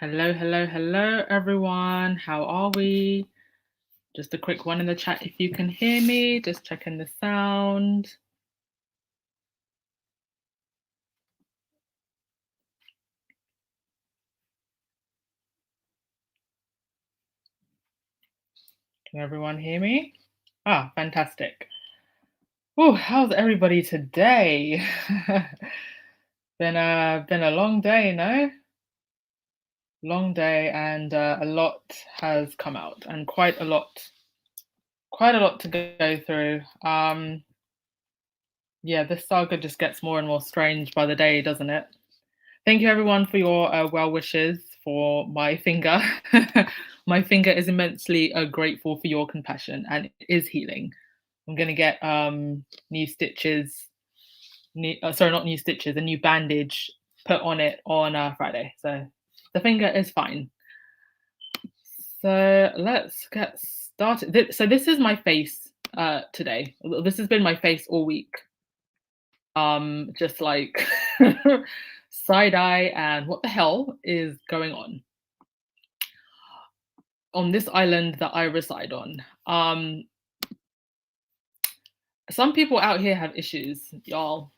Hello, hello, hello, everyone. How are we? Just a quick one in the chat if you can hear me. Just checking the sound. Can everyone hear me? Ah, fantastic. Oh, how's everybody today? Been a long day, no? Long day, and a lot has come out, and quite a lot to go through. Yeah, this saga just gets more and more strange by the day, doesn't it? Thank you, everyone, for your well wishes for my finger. My finger is immensely grateful for your compassion, and it is healing. I'm going to get new stitches, sorry, not new stitches, a new bandage put on it on Friday. So the finger is fine. So let's get started. So this is my face today. This has been my face all week. Just like side eye and what the hell is going on this island that I reside on. Some people out here have issues, y'all.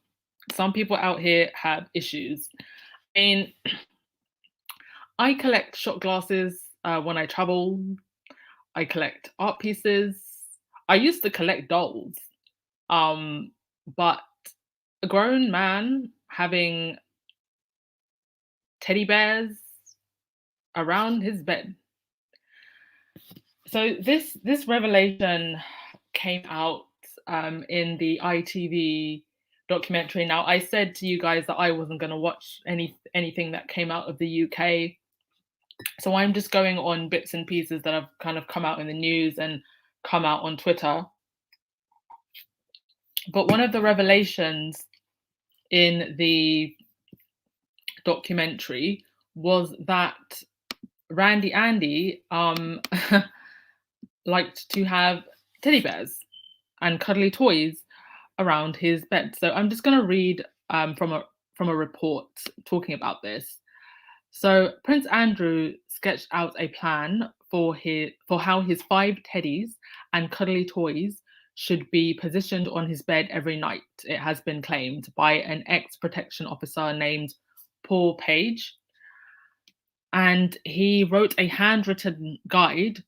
Some people out here have issues. I mean, I collect shot glasses when I travel. I collect art pieces. I used to collect dolls. But a grown man having teddy bears around his bed. So this revelation came out in the ITV documentary. Now, I said to you guys that I wasn't going to watch anything that came out of the UK, so I'm just going on bits and pieces that have kind of come out in the news and come out on Twitter. But one of the revelations in the documentary was that Randy Andy liked to have teddy bears and cuddly toys around his bed. So I'm just going to read from a report talking about this. So Prince Andrew sketched out a plan for how his 5 teddies and cuddly toys should be positioned on his bed every night. It has been claimed by an ex-protection officer named Paul Page, and he wrote a handwritten guide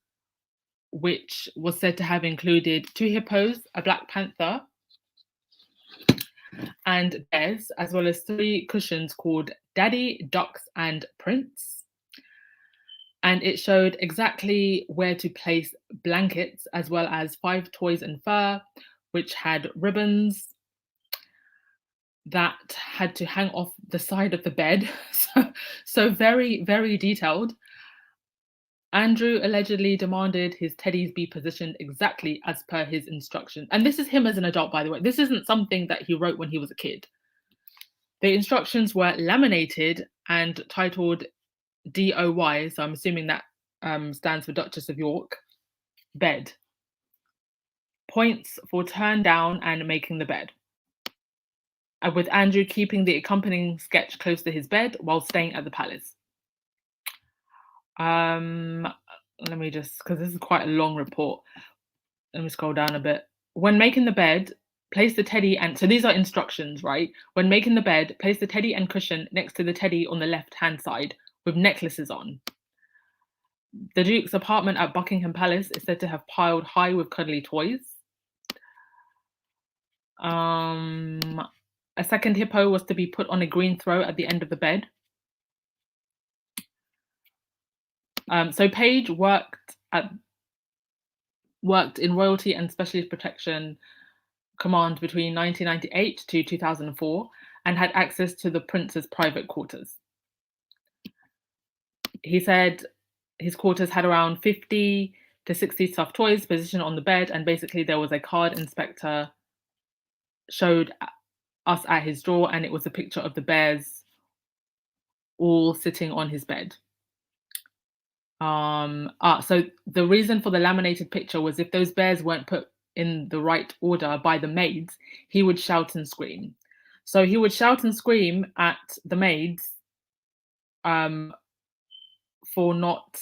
which was said to have included 2 hippos, a black panther, and bears, as well as 3 cushions called Daddy, Ducks, and Prince. And it showed exactly where to place blankets, as well as 5 toys and fur, which had ribbons that had to hang off the side of the bed. So very, very detailed. Andrew allegedly demanded his teddies be positioned exactly as per his instructions. And this is him as an adult, by the way. This isn't something that he wrote when he was a kid. The instructions were laminated and titled DOY, so I'm assuming that stands for Duchess of York, bed. Points for turn down and making the bed. With Andrew keeping the accompanying sketch close to his bed while staying at the palace. Let me just, because this is quite a long report. Let me scroll down a bit. When making the bed, place the teddy and, so these are instructions, right? When making the bed, place the teddy and cushion next to the teddy on the left-hand side with necklaces on. The Duke's apartment at Buckingham Palace is said to have piled high with cuddly toys. A second hippo was to be put on a green throw at the end of the bed. So Page worked in Royalty and Specialist Protection Command between 1998 to 2004 and had access to the prince's private quarters. He said his quarters had around 50 to 60 stuffed toys positioned on the bed, and basically there was a card inspector showed us at his drawer, and it was a picture of the bears all sitting on his bed. So the reason for the laminated picture was if those bears weren't put in the right order by the maids, he would shout and scream. So he would shout and scream at the maids for not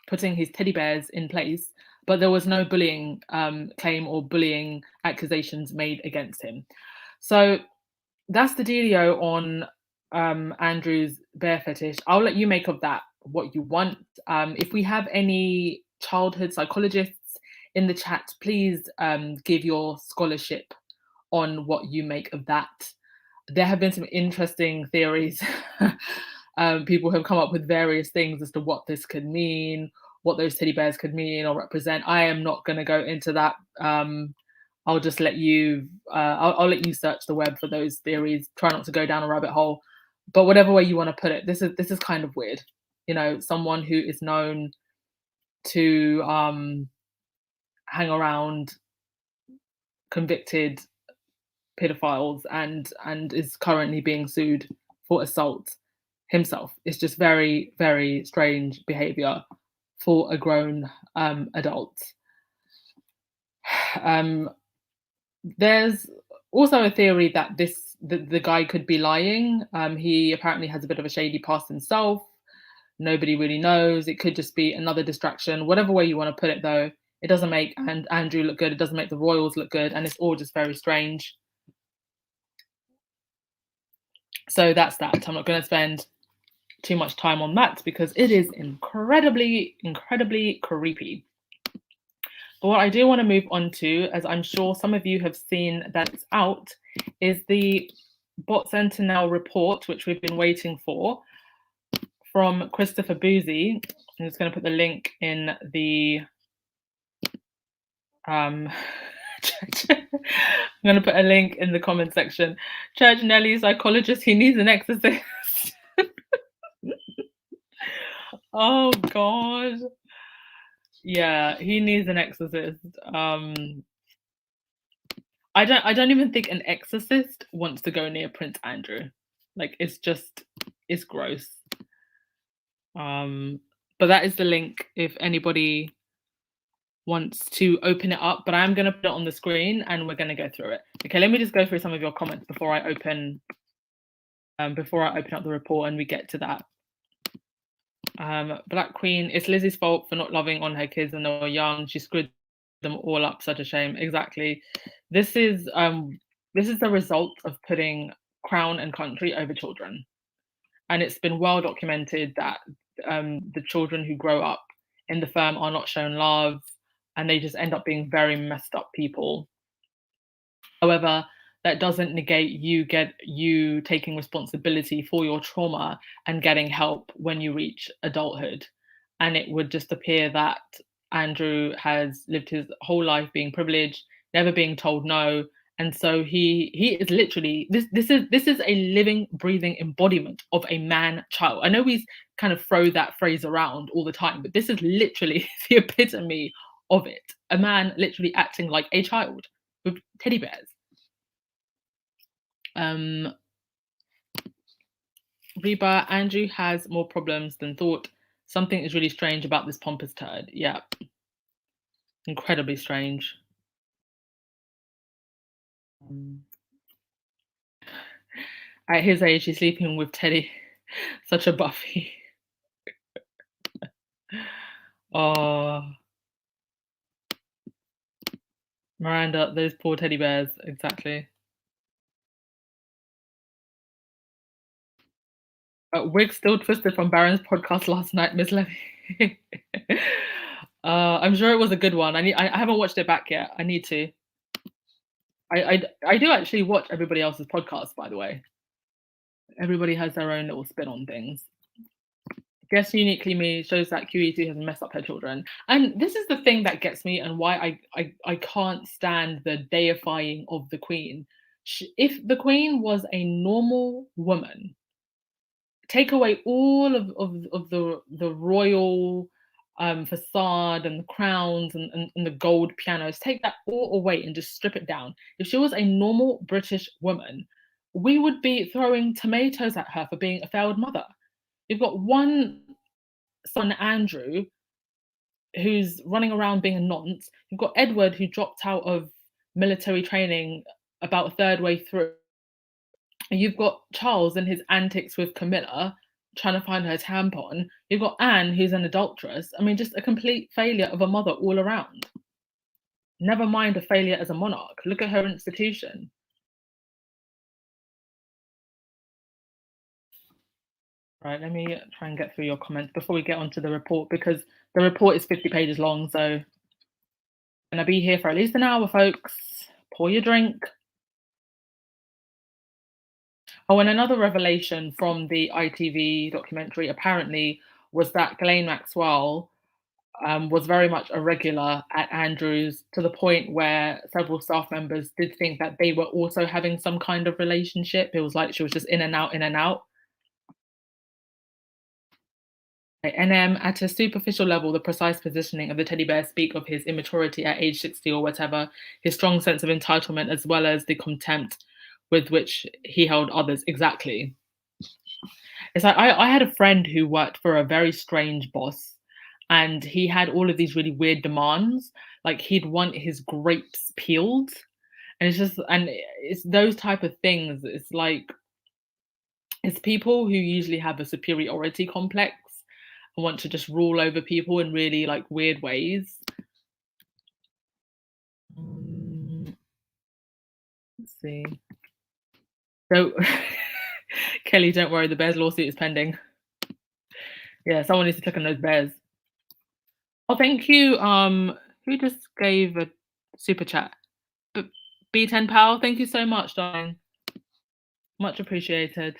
putting his teddy bears in place, but there was no bullying claim or bullying accusations made against him. So that's the dealio on Andrew's bear fetish. I'll let you make of that what you want. If we have any childhood psychologists in the chat, please give your scholarship on what you make of that. There have been some interesting theories. People have come up with various things as to what this could mean, what those teddy bears could mean or represent. I am not going to go into that. I'll just let you. I'll let you search the web for those theories. Try not to go down a rabbit hole. But whatever way you want to put it, this is kind of weird. You know, someone who is known to hang around convicted pedophiles and is currently being sued for assault himself. It's just very, very strange behavior for a grown adult. There's also a theory that the guy could be lying. He apparently has a bit of a shady past himself. Nobody really knows. It could just be another distraction. Whatever way you want to put it, though, it doesn't make Andrew look good. It doesn't make the royals look good, and it's all just very strange. So that's that. I'm not going to spend too much time on that because it is incredibly, incredibly creepy. But what I do want to move on to, as I'm sure some of you have seen that it's out, is the Sentinel report, which we've been waiting for, from Christopher Bouzy. I'm just going to put the link in the I'm going to put a link in the comment section. Church Nelly, psychologist, he needs an exorcist. Oh God. Yeah, he needs an exorcist. I don't even think an exorcist wants to go near Prince Andrew. Like it's gross. But that is the link if anybody wants to open it up, but I'm going to put it on the screen and we're going to go through it. Okay, let me just go through some of your comments before I open up the report and we get to that. Black Queen, it's Lizzie's fault for not loving on her kids when they were young. She screwed them all up. Such a shame. Exactly. This is the result of putting crown and country over children, and it's been well documented that the children who grow up in the firm are not shown love, and they just end up being very messed up people. However, that doesn't negate you taking responsibility for your trauma and getting help when you reach adulthood. And it would just appear that Andrew has lived his whole life being privileged, never being told no. And so he is literally this is a living, breathing embodiment of a man child. I know we kind of throw that phrase around all the time, but this is literally the epitome of it. A man literally acting like a child with teddy bears. Reba, Andrew has more problems than thought. Something is really strange about this pompous turd. Yeah. Incredibly strange. At his age, he's sleeping with Teddy. Such a Buffy. Oh. Miranda, those poor teddy bears. Exactly. Wig still twisted from Baron's podcast last night, Miss Levy. I'm sure it was a good one. I haven't watched it back yet. I need to. I do actually watch everybody else's podcasts, by the way. Everybody has their own little spin on things. Guess Uniquely Me shows that QE2 has messed up her children. And this is the thing that gets me and why I can't stand the deifying of the Queen. If the Queen was a normal woman, take away all of the royal facade and the crowns and the gold pianos, take that all away and just strip it down. If she was a normal British woman, we would be throwing tomatoes at her for being a failed mother. You've got one son, Andrew, who's running around being a nonce. You've got Edward, who dropped out of military training about a third way through. And you've got Charles and his antics with Camilla. trying to find her tampon. You've got Anne, who's an adulteress. I mean, just a complete failure of a mother all around. Never mind a failure as a monarch. Look at her institution. Right, let me try and get through your comments before we get onto the report, because the report is 50 pages long, so I'm gonna be here for at least an hour, folks. Pour your drink. Oh, and another revelation from the ITV documentary apparently was that Ghislaine Maxwell was very much a regular at Andrews, to the point where several staff members did think that they were also having some kind of relationship. It was like she was just in and out, in and out. And at a superficial level, the precise positioning of the teddy bear speak of his immaturity at age 60 or whatever, his strong sense of entitlement, as well as the contempt with which he held others. Exactly. It's like I had a friend who worked for a very strange boss, and he had all of these really weird demands. Like he'd want his grapes peeled, and it's those type of things. It's like it's people who usually have a superiority complex and want to just rule over people in really like weird ways. Let's see. So Kelly, don't worry, the Bears lawsuit is pending. Yeah, someone needs to click on those bears. Oh, thank you. Who just gave a super chat? B10 Pal, thank you so much, darling. Much appreciated.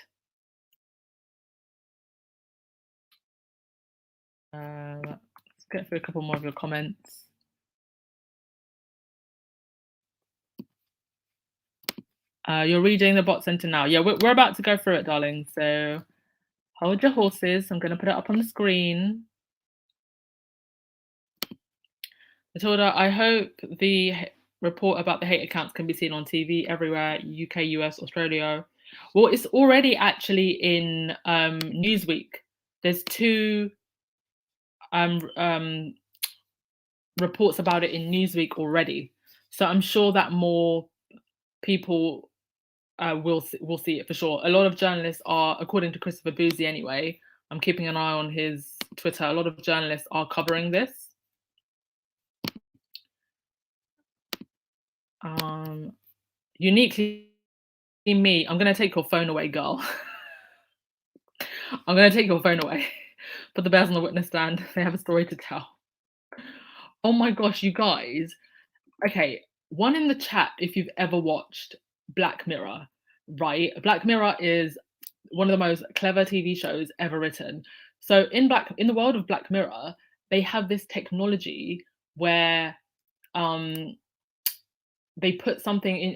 Let's get through a couple more of your comments. You're reading the bot center now. Yeah, we're about to go through it, darling. So hold your horses. I'm going to put it up on the screen. Matilda, I hope the report about the hate accounts can be seen on TV everywhere, UK, US, Australia. Well, it's already actually in Newsweek. There's two reports about it in Newsweek already. So I'm sure that more people will see it for sure. A lot of journalists are, according to Christopher Bouzy anyway, I'm keeping an eye on his Twitter, a lot of journalists are covering this. Uniquely me, I'm going to take your phone away, girl. I'm going to take your phone away. Put the bears on the witness stand. They have a story to tell. Oh my gosh, you guys. Okay, one in the chat if you've ever watched Black Mirror, right? Black Mirror is one of the most clever TV shows ever written. So in the world of Black Mirror, they have this technology where they put something in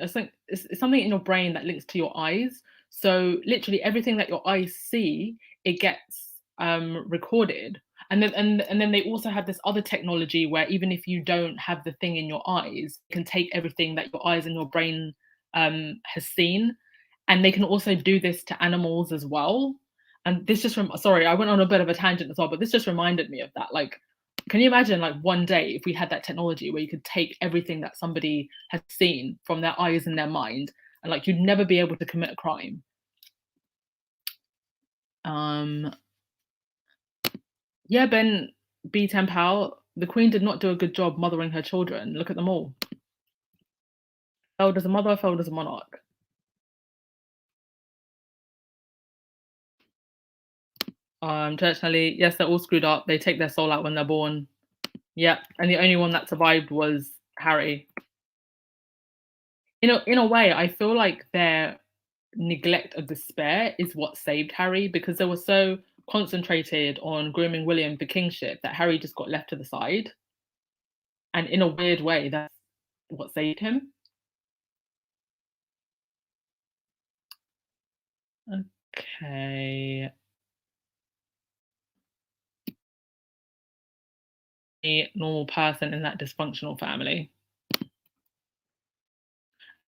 it's something in your brain that links to your eyes. So literally everything that your eyes see, it gets recorded. And then they also have this other technology where even if you don't have the thing in your eyes, you can take everything that your eyes and your brain has seen, and they can also do this to animals as well. And this just sorry, I went on a bit of a tangent as well, but this just reminded me of that. Like, can you imagine like one day if we had that technology where you could take everything that somebody has seen from their eyes and their mind, and like you'd never be able to commit a crime. Yeah, Ben B10 Pal, the Queen did not do a good job mothering her children. Look at them all. Failed as a mother, failed as a monarch. Traditionally, yes, they're all screwed up. They take their soul out when they're born. Yeah, and the only one that survived was Harry. In a way, I feel like their neglect of despair is what saved Harry, because they were so concentrated on grooming William for kingship that Harry just got left to the side. And in a weird way, that's what saved him. Okay. A normal person in that dysfunctional family.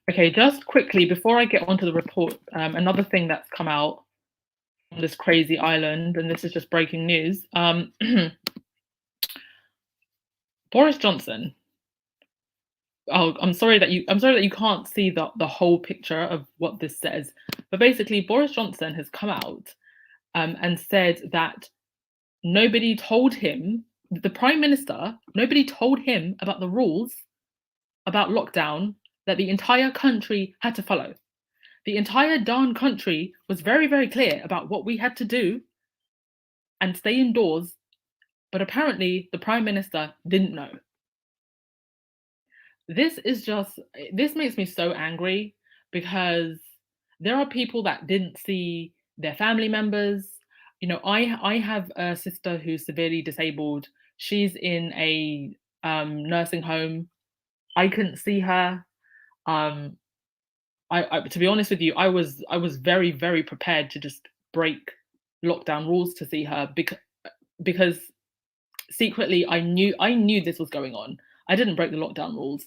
Okay, just quickly before I get onto the report, another thing that's come out on this crazy island, and this is just breaking news. Boris Johnson. Oh, I'm sorry that you can't see the whole picture of what this says, but basically Boris Johnson has come out and said that nobody told him, the Prime Minister, nobody told him about the rules about lockdown that the entire country had to follow. The entire darn country was very, very clear about what we had to do and stay indoors, but apparently the Prime Minister didn't know. This makes me so angry because there are people that didn't see their family members. You know, I have a sister who's severely disabled. She's in a nursing home. I couldn't see her. Um, to be honest with you, I was very, very prepared to just break lockdown rules to see her because secretly I knew this was going on. I didn't break the lockdown rules,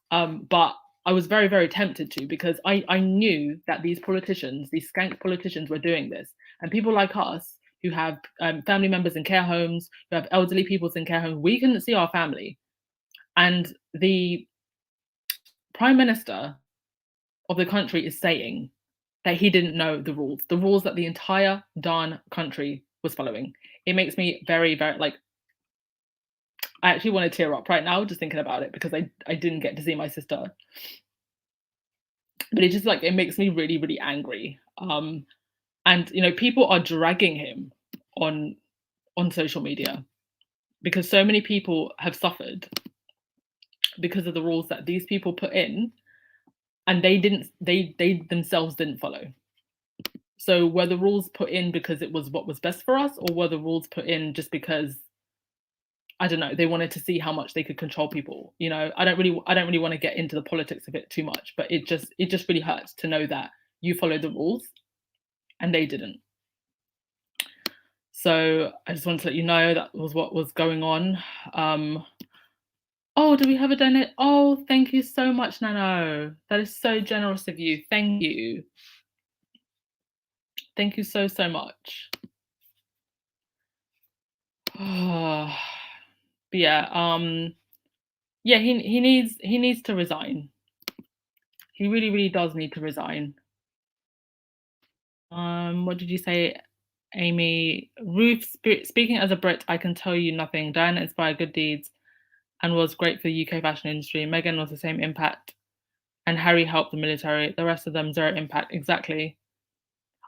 but I was very, very tempted to because I knew that these politicians, these skank politicians, were doing this, and people like us who have family members in care homes, who have elderly people in care homes, we couldn't see our family, and the prime minister of the country is saying that he didn't know the rules that the entire darn country was following. It makes me very, very like I actually want to tear up right now just thinking about it because I didn't get to see my sister. But it just like it makes me really, really angry. And you know, people are dragging him on social media because so many people have suffered because of the rules that these people put in and they themselves didn't follow. So were the rules put in because it was what was best for us, or were the rules put in just because I don't know, they wanted to see how much they could control people? You know, I don't really want to get into the politics of it too much, but it just really hurts to know that you followed the rules and they didn't. So I just wanted to let you know that was what was going on. Oh, do we have a donate? Oh, thank you so much, Nano. That is so generous of you. Thank you. Thank you so, so much. But yeah, yeah, he needs to resign. He really, really does need to resign. What did you say, Amy? Ruth, speaking as a Brit, I can tell you nothing. Diana inspired good deeds and was great for the UK fashion industry. Meghan was the same impact, and Harry helped the military. The rest of them, zero impact. Exactly.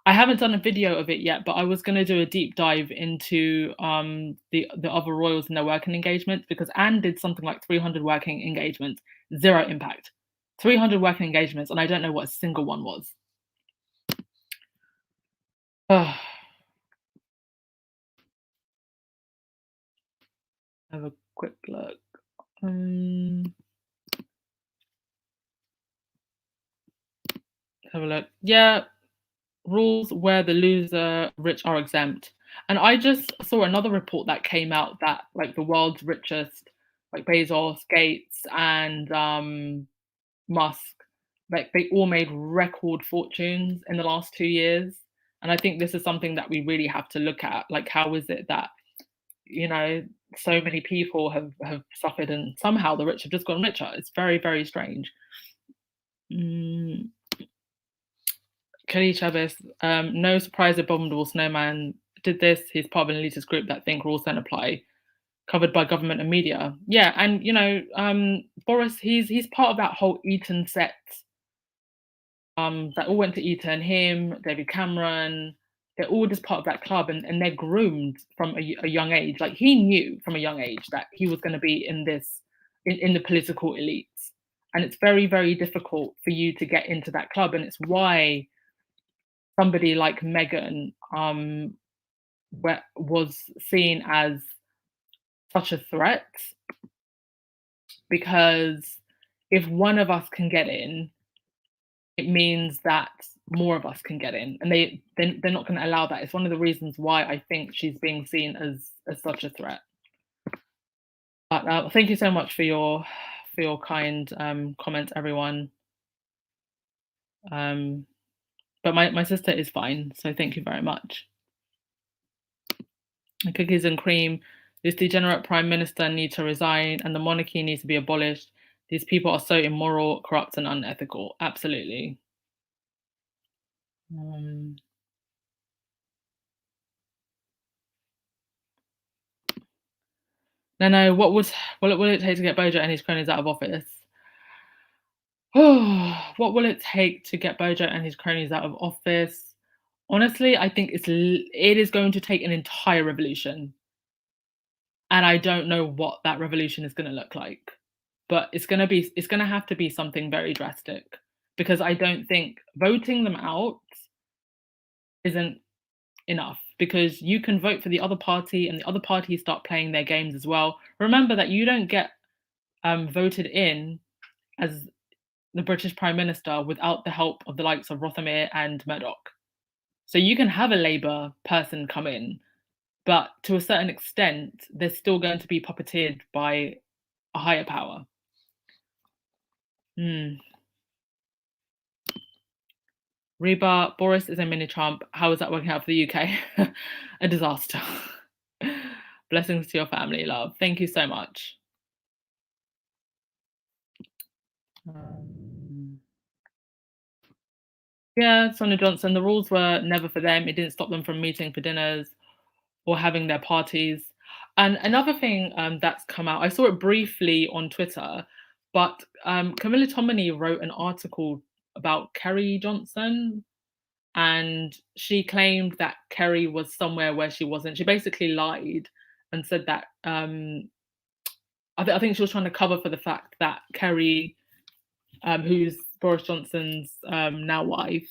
I haven't done a video of it yet, but I was going to do a deep dive into the other royals and their working engagements because Anne did something like 300 working engagements, zero impact. 300 working engagements, and I don't know what a single one was. Have a quick look. Have a look. Yeah, rules where the loser rich are exempt. And I just saw another report that came out that like the world's richest, like Bezos, Gates, and Musk, like they all made record fortunes in the last 2 years. And I think this is something that we really have to look at. Like, how is it that, you know, so many people have suffered and somehow the rich have just gotten richer? It's very, very strange. Kelly Chavez, no surprise Abominable Snowman did this. He's part of an elitist group that think rules don't apply, covered by government and media. Yeah, and you know, Boris, he's part of that whole Eton set. That all went to Eton, him, David Cameron, they're all just part of that club and they're groomed from a young age. Like he knew from a young age that he was going to be in this, in the political elites. And it's very, very difficult for you to get into that club. And it's why somebody like Meghan was seen as such a threat, because if one of us can get in, it means that more of us can get in, and they're not going to allow that. It's one of the reasons why I think she's being seen as such a threat. But thank you so much for your kind comments, everyone. But my sister is fine, so thank you very much. Cookies and cream. This degenerate prime minister needs to resign, and the monarchy needs to be abolished. These people are so immoral, corrupt, and unethical. Absolutely. No. What will it take to get Bojo and his cronies out of office? What will it take to get Bojo and his cronies out of office? Honestly, I think it is going to take an entire revolution, and I don't know what that revolution is going to look like. But it's going to have to be something very drastic, because I don't think voting them out isn't enough, because you can vote for the other party and the other party start playing their games as well. Remember that you don't get voted in as the British Prime Minister without the help of the likes of Rothermere and Murdoch. So you can have a Labour person come in, but to a certain extent, they're still going to be puppeteered by a higher power. Hmm. Reba, Boris is a mini Trump. How is that working out for the UK? A disaster. Blessings to your family, love. Thank you so much. Um, yeah, Sonia Johnson, the rules were never for them. It didn't stop them from meeting for dinners or having their parties. And another thing that's come out, I saw it briefly on Twitter, but Camilla Tominey wrote an article about Kerry Johnson, and she claimed that Kerry was somewhere where she wasn't. She basically lied and said that I think she was trying to cover for the fact that Kerry, who's Boris Johnson's now wife,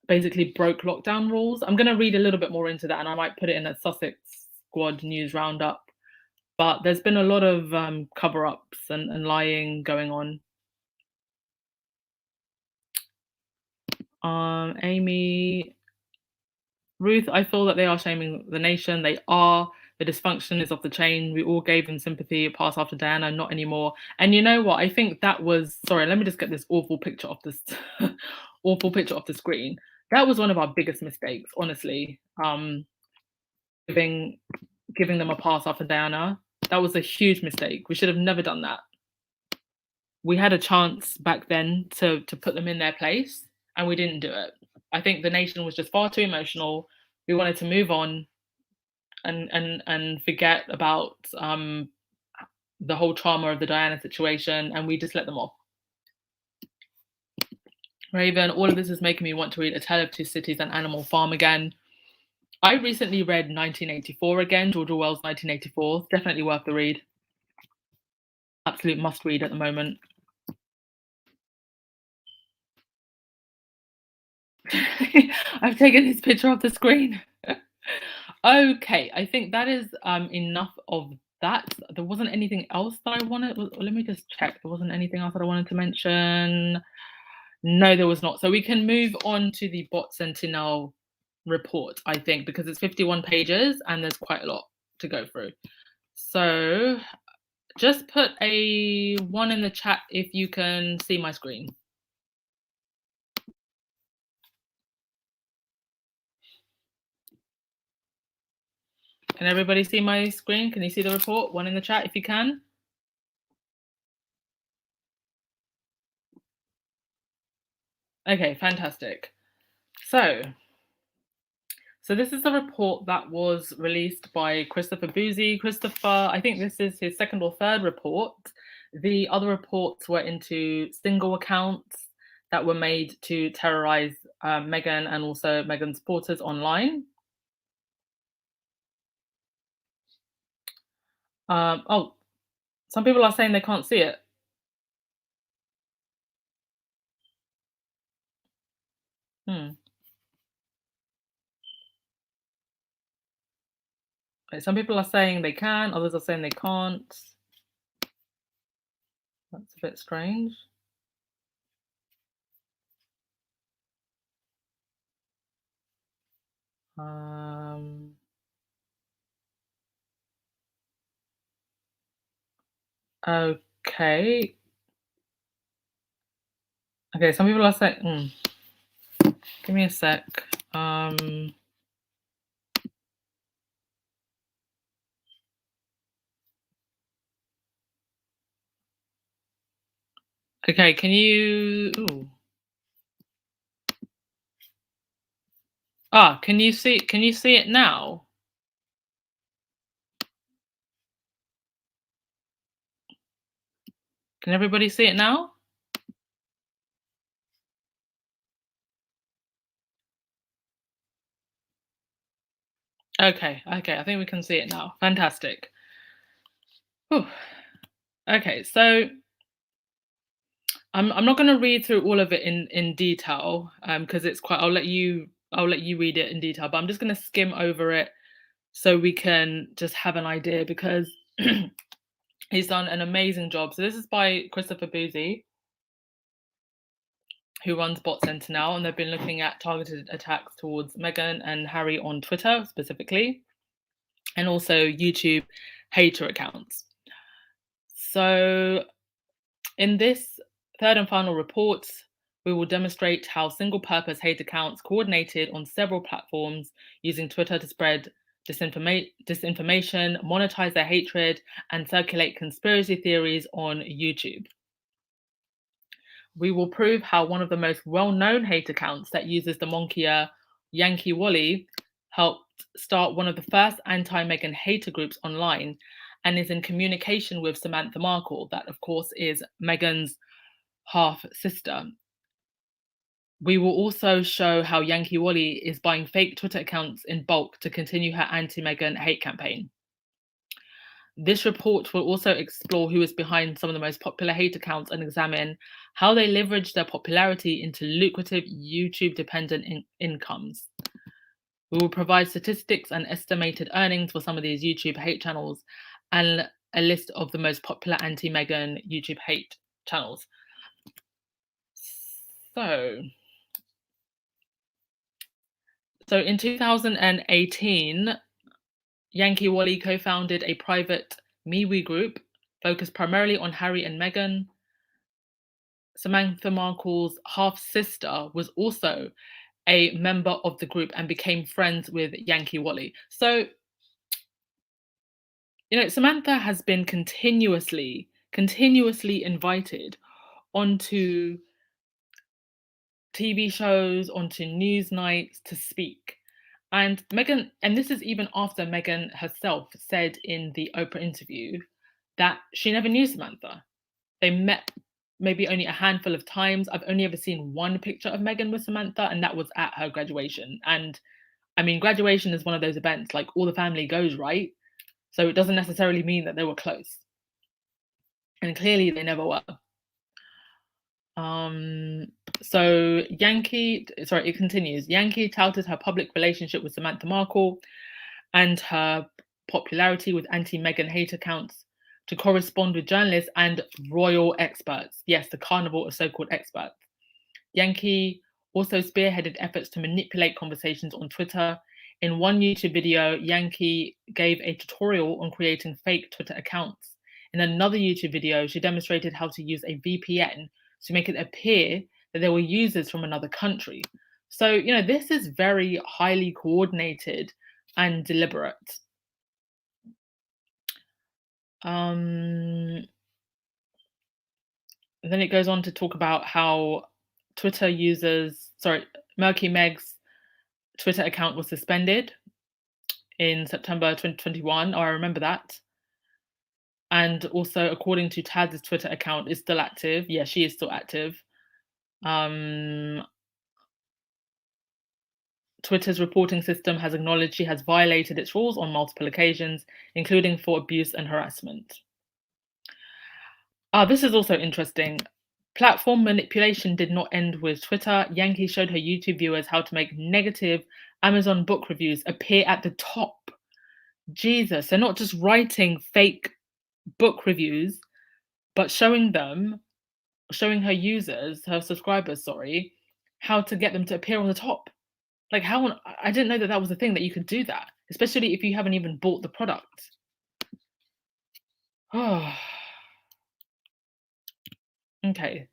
basically broke lockdown rules. I'm going to read a little bit more into that, and I might put it in a Sussex Squad news roundup. But there's been a lot of cover-ups and lying going on. Amy, Ruth, I feel that they are shaming the nation. They are. The dysfunction is off the chain. We all gave them sympathy, a pass after Diana, not anymore. And you know what? I think that was, sorry, let me just get this awful picture off this awful picture off the screen. That was one of our biggest mistakes, honestly. Giving giving them a pass after Diana. That was a huge mistake. We should have never done that. We had a chance back then to put them in their place, and we didn't do it. I think the nation was just far too emotional. We wanted to move on and forget about the whole trauma of the Diana situation, and we just let them off. Raven, all of this is making me want to read A Tale of Two Cities and Animal Farm again. I recently read 1984 again, George Orwell's 1984. Definitely worth the read. Absolute must read at the moment. I've taken his picture off the screen. Okay, I think that is enough of that. There wasn't anything else that I wanted. Let me just check. There wasn't anything else that I wanted to mention. No, there was not. So we can move on to the bot sentinel report, I think, because it's 51 pages and there's quite a lot to go through. So just put a 1 in the chat if you can see my screen. Can everybody see my screen? Can you see the report? 1 in the chat if you can. Okay, fantastic. So this is the report that was released by Christopher Bouzy. Christopher, I think this is his second or third report. The other reports were into single accounts that were made to terrorize Meghan and also Meghan supporters online. Oh, some people are saying they can't see it. Some people are saying they can, others are saying they can't. That's a bit strange. Okay. Okay, some people are saying, give me a sec. Okay, can you, can you see it now? Can everybody see it now? Okay, I think we can see it now. Fantastic. Whew. Okay, so I'm not going to read through all of it in detail because it's quite. I'll let you read it in detail, but I'm just going to skim over it so we can just have an idea because he's done an amazing job. So this is by Christopher Bouzy, who runs Bot Sentinel, and they've been looking at targeted attacks towards Meghan and Harry on Twitter specifically, and also YouTube hater accounts. So in this third and final report, we will demonstrate how single-purpose hate accounts coordinated on several platforms using Twitter to spread disinformation, monetize their hatred, and circulate conspiracy theories on YouTube. We will prove how one of the most well-known hate accounts that uses the monkier Yankee Wally helped start one of the first anti-Meghan hater groups online and is in communication with Samantha Markle, that of course is Meghan's half-sister. We will also show how Yankee Wally is buying fake Twitter accounts in bulk to continue her anti-Meghan hate campaign. This report will also explore who is behind some of the most popular hate accounts and examine how they leverage their popularity into lucrative YouTube-dependent incomes. We will provide statistics and estimated earnings for some of these YouTube hate channels and a list of the most popular anti-Meghan YouTube hate channels. So in 2018, Yankee Wally co-founded a private MeWe group focused primarily on Harry and Meghan. Samantha Markle's half-sister was also a member of the group and became friends with Yankee Wally. So, Samantha has been continuously invited onto TV shows, onto news nights to speak. And Meghan, and this is even after Meghan herself said in the Oprah interview that she never knew Samantha. They met maybe only a handful of times. I've only ever seen one picture of Meghan with Samantha, and that was at her graduation. And I mean, graduation is one of those events, like all the family goes, right? So it doesn't necessarily mean that they were close. And clearly they never were. So it continues. Yankee touted her public relationship with Samantha Markle and her popularity with anti-Meghan hate accounts to correspond with journalists and royal experts. Yes, the carnival of so-called experts. Yankee also spearheaded efforts to manipulate conversations on Twitter. In one YouTube video, Yankee gave a tutorial on creating fake Twitter accounts. In another YouTube video, she demonstrated how to use a VPN to make it appear that there were users from another country. So, this is very highly coordinated and deliberate. Then it goes on to talk about how Murky Meg's Twitter account was suspended in September 2021. Oh, I remember that. And also, according to Taz's Twitter account, is still active. Yeah, she is still active. Twitter's reporting system has acknowledged she has violated its rules on multiple occasions, including for abuse and harassment. This is also interesting. Platform manipulation did not end with Twitter. Yankee showed her YouTube viewers how to make negative Amazon book reviews appear at the top. Jesus, they're not just writing fake book reviews, but showing her users, her subscribers, how to get them to appear on the top. Like, I didn't know that was a thing that you could do that, especially if you haven't even bought the product. Oh. Okay.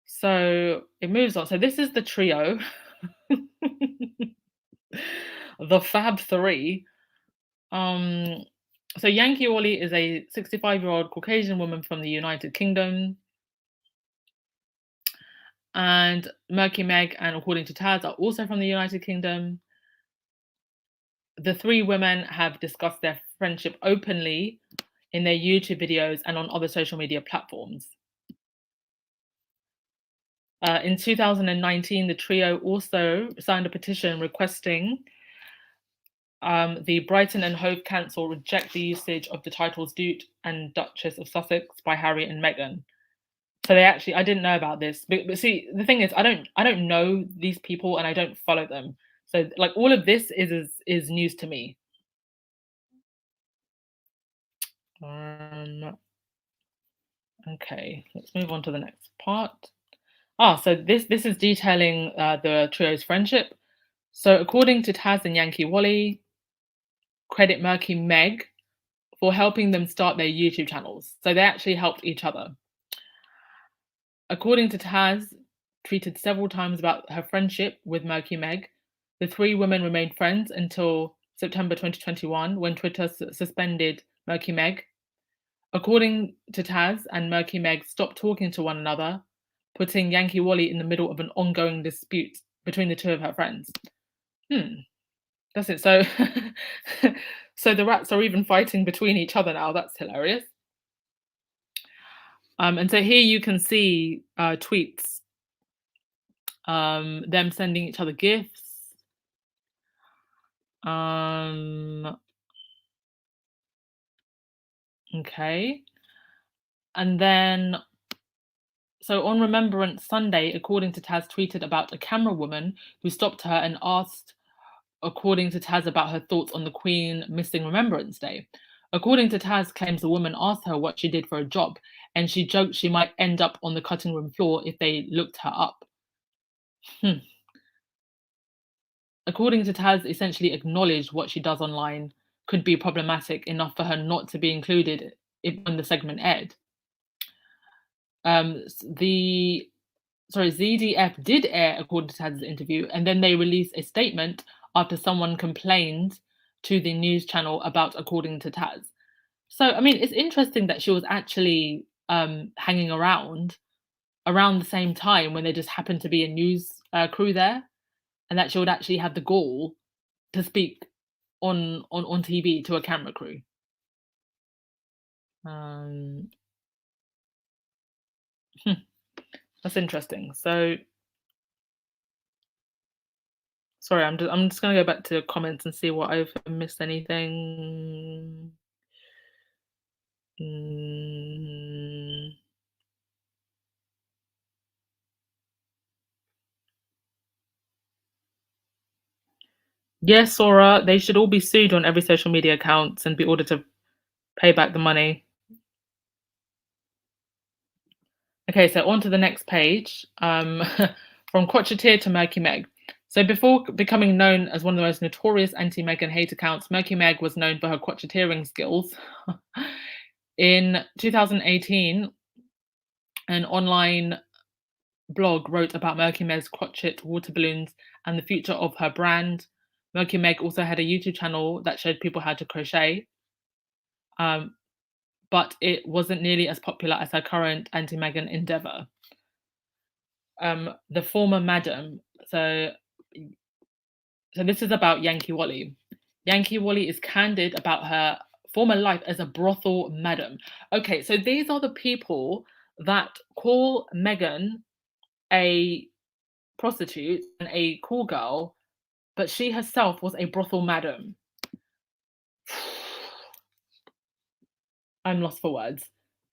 So it moves on. So this is the trio, the Fab Three. So Yankee Wally is a 65-year-old Caucasian woman from the United Kingdom. And Murky Meg and according to Taz are also from the United Kingdom. The three women have discussed their friendship openly in their YouTube videos and on other social media platforms. In 2019, the trio also signed a petition requesting the Brighton and Hove Council reject the usage of the titles Duke and Duchess of Sussex by Harry and Meghan. So they actually, I didn't know about this, but see, the thing is, I don't know these people and I don't follow them. So like all of this is news to me. Okay, let's move on to the next part. So this is detailing the trio's friendship. So according to Taz and Yankee Wally, credit Murky Meg for helping them start their YouTube channels. So they actually helped each other. According to Taz, tweeted several times about her friendship with Murky Meg. The three women remained friends until September 2021 when Twitter suspended Murky Meg. According to Taz and Murky Meg stopped talking to one another, putting Yankee Wally in the middle of an ongoing dispute between the two of her friends. That's it. So, so the rats are even fighting between each other now. That's hilarious. And so here you can see tweets, them sending each other gifts. Okay. And then, so on Remembrance Sunday, according to Taz, tweeted about a camera woman who stopped her and asked, according to Taz, about her thoughts on the Queen missing Remembrance Day. According to Taz, claims the woman asked her what she did for a job, and she joked she might end up on the cutting room floor if they looked her up. According to Taz, essentially acknowledged what she does online could be problematic enough for her not to be included when the segment aired. ZDF did air according to Taz's interview, and then they released a statement after someone complained to the news channel about according to Taz. So, I mean, it's interesting that she was actually hanging around the same time when there just happened to be a news crew there, and that she would actually have the gall to speak on TV to a camera crew. That's interesting. So, sorry, I'm just gonna go back to comments and see what I've missed. Anything? Yes, Sora, they should all be sued on every social media accounts and be ordered to pay back the money. Okay, so on to the next page. From Crotcheteer to Murky Meg. So before becoming known as one of the most notorious anti-Meghan hate accounts, Murky Meg was known for her crotcheteering skills. In 2018, an online blog wrote about Murky Meg's crotchet water balloons and the future of her brand. Murky Meg also had a YouTube channel that showed people how to crochet, but it wasn't nearly as popular as her current anti-Meghan endeavor. The former madam. So this is about Yankee Wally. Yankee Wally is candid about her former life as a brothel madam. Okay, so these are the people that call Meghan a prostitute and a call girl, but she herself was a brothel madam. I'm lost for words.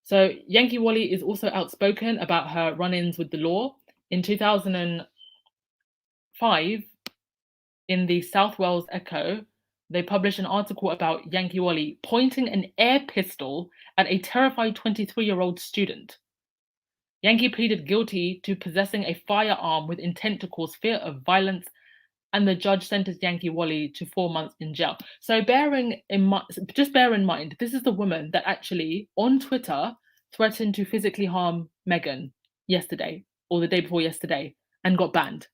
So Yankee Wally is also outspoken about her run-ins with the law. In 2005, in the South Wales Echo, they published an article about Yankee Wally pointing an air pistol at a terrified 23-year-old student. Yankee pleaded guilty to possessing a firearm with intent to cause fear of violence, and the judge sentenced Yankee Wally to 4 months in jail. So just bear in mind, this is the woman that actually, on Twitter, threatened to physically harm Meghan yesterday, or the day before yesterday, and got banned.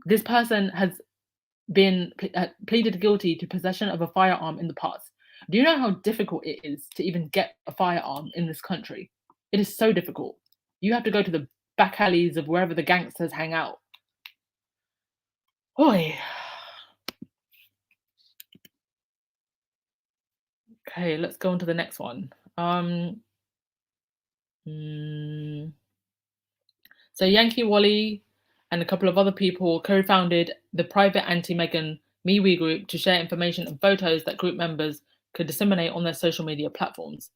This person has been pleaded guilty to possession of a firearm in the past. Do you know how difficult it is to even get a firearm in this country? It is so difficult. You have to go to the back alleys of wherever the gangsters hang out. Oi. Okay, let's go on to the next one. So Yankee Wally and a couple of other people co-founded the private anti-Meghan MeWe group to share information and photos that group members could disseminate on their social media platforms.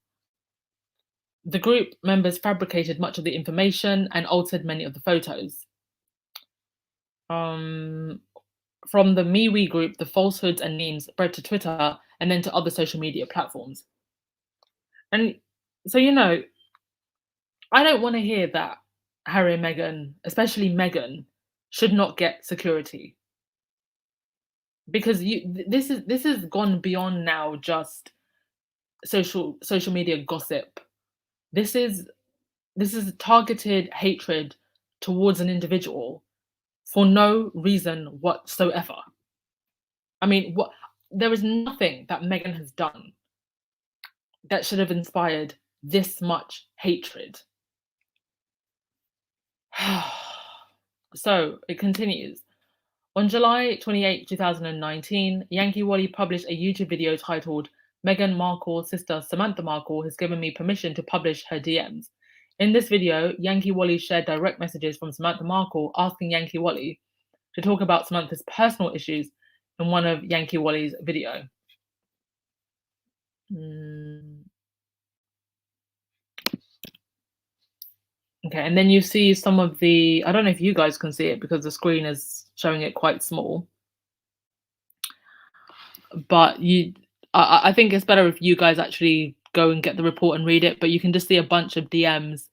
The group members fabricated much of the information and altered many of the photos. From the MeWe group, the falsehoods and memes spread to Twitter and then to other social media platforms. And so, I don't want to hear that Harry and Meghan, especially Meghan, should not get security, because this has gone beyond now just social media gossip. This is targeted hatred towards an individual for no reason whatsoever. I mean, there is nothing that Meghan has done that should have inspired this much hatred. So it continues. On July 28, 2019, Yankee Wally published a YouTube video titled Meghan Markle's sister Samantha Markle has given me permission to publish her DMs. In this video, Yankee Wally shared direct messages from Samantha Markle asking Yankee Wally to talk about Samantha's personal issues in one of Yankee Wally's video. Okay, and then you see some of the, I don't know if you guys can see it because the screen is showing it quite small. But I think it's better if you guys actually go and get the report and read it. But you can just see a bunch of DMs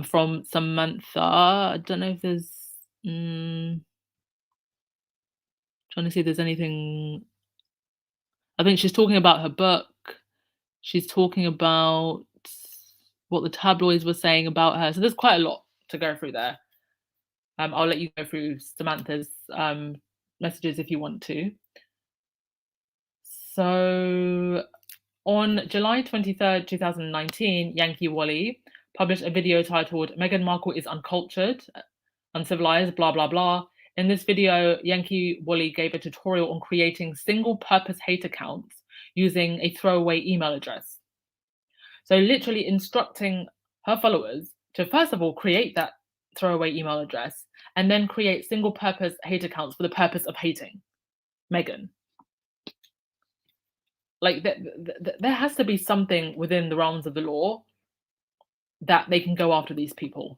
from Samantha. I don't know if there's trying to see if there's anything. I think she's talking about her book. She's talking about what the tabloids were saying about her. So there's quite a lot to go through there. I'll let you go through Samantha's messages if you want to. So on July 23rd, 2019, Yankee Wally published a video titled Meghan Markle is uncultured, uncivilized, blah, blah, blah. In this video, Yankee Wally gave a tutorial on creating single-purpose hate accounts using a throwaway email address. So literally instructing her followers to, first of all, create that throwaway email address and then create single-purpose hate accounts for the purpose of hating Meghan. Like, there has to be something within the realms of the law that they can go after these people.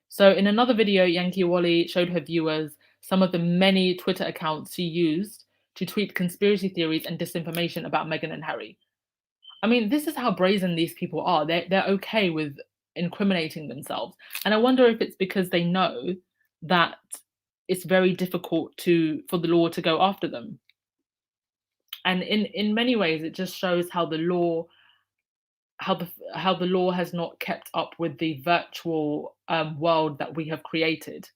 So in another video, Yankee Wally showed her viewers some of the many Twitter accounts she used to tweet conspiracy theories and disinformation about Meghan and Harry. I mean, this is how brazen these people are. They're okay with incriminating themselves. And I wonder if it's because they know that it's very difficult for the law to go after them. And in many ways, it just shows how the law has not kept up with the virtual world that we have created.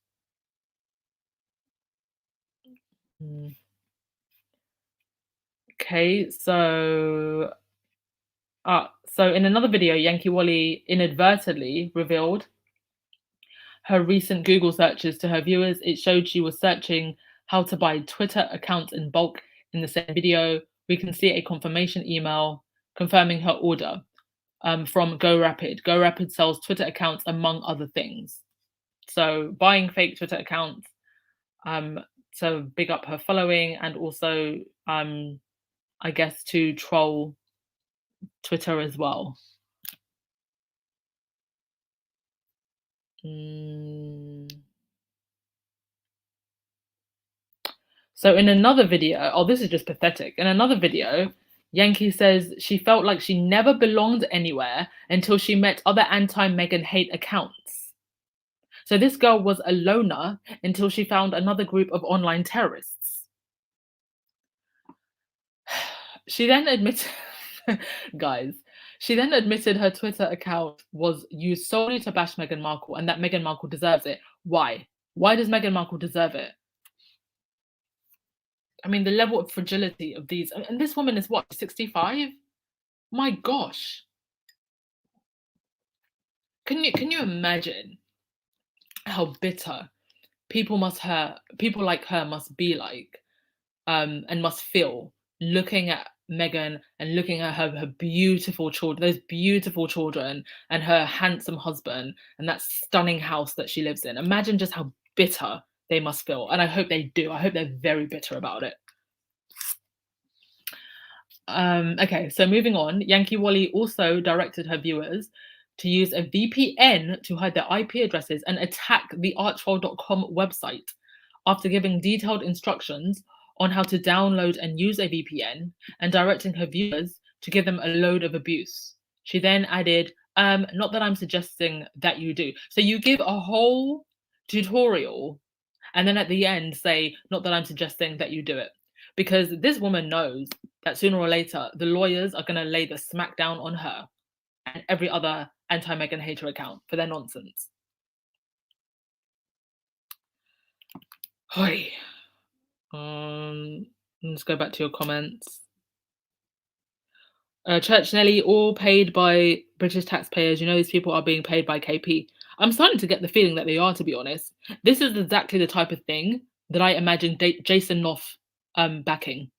Okay, so in another video, Yankee Wally inadvertently revealed her recent Google searches to her viewers. It showed she was searching how to buy Twitter accounts in bulk. In the same video, we can see a confirmation email confirming her order from GoRapid. GoRapid sells Twitter accounts, among other things. So buying fake Twitter accounts to big up her following, and also, I guess, to troll Twitter as well. So in another video, this is just pathetic. In another video, Yankee says she felt like she never belonged anywhere until she met other anti-Meghan hate accounts. So this girl was a loner until she found another group of online terrorists. She then admitted, guys, she then admitted her Twitter account was used solely to bash Meghan Markle and that Meghan Markle deserves it. Why? Why does Meghan Markle deserve it? I mean, the level of fragility of these, and this woman is what, 65? My gosh. Can you imagine how bitter people like her must be like, and must feel looking at Meghan and looking at her beautiful children, those beautiful children, and her handsome husband, and that stunning house that she lives in. Imagine just how bitter they must feel. And I hope they do. I hope they're very bitter about it. Okay, so moving on, Yankee Wally also directed her viewers to use a VPN to hide their IP addresses and attack the archroll.com website after giving detailed instructions on how to download and use a VPN and directing her viewers to give them a load of abuse. She then added, not that I'm suggesting that you do. So you give a whole tutorial and then at the end say, not that I'm suggesting that you do it. Because this woman knows that sooner or later the lawyers are going to lay the smackdown on her and every other anti-Meghan hater account for their nonsense. Hoi. Let's go back to your comments. Church Nelly, all paid by British taxpayers. You know these people are being paid by KP. I'm starting to get the feeling that they are, to be honest. This is exactly the type of thing that I imagine Jason Knopf backing.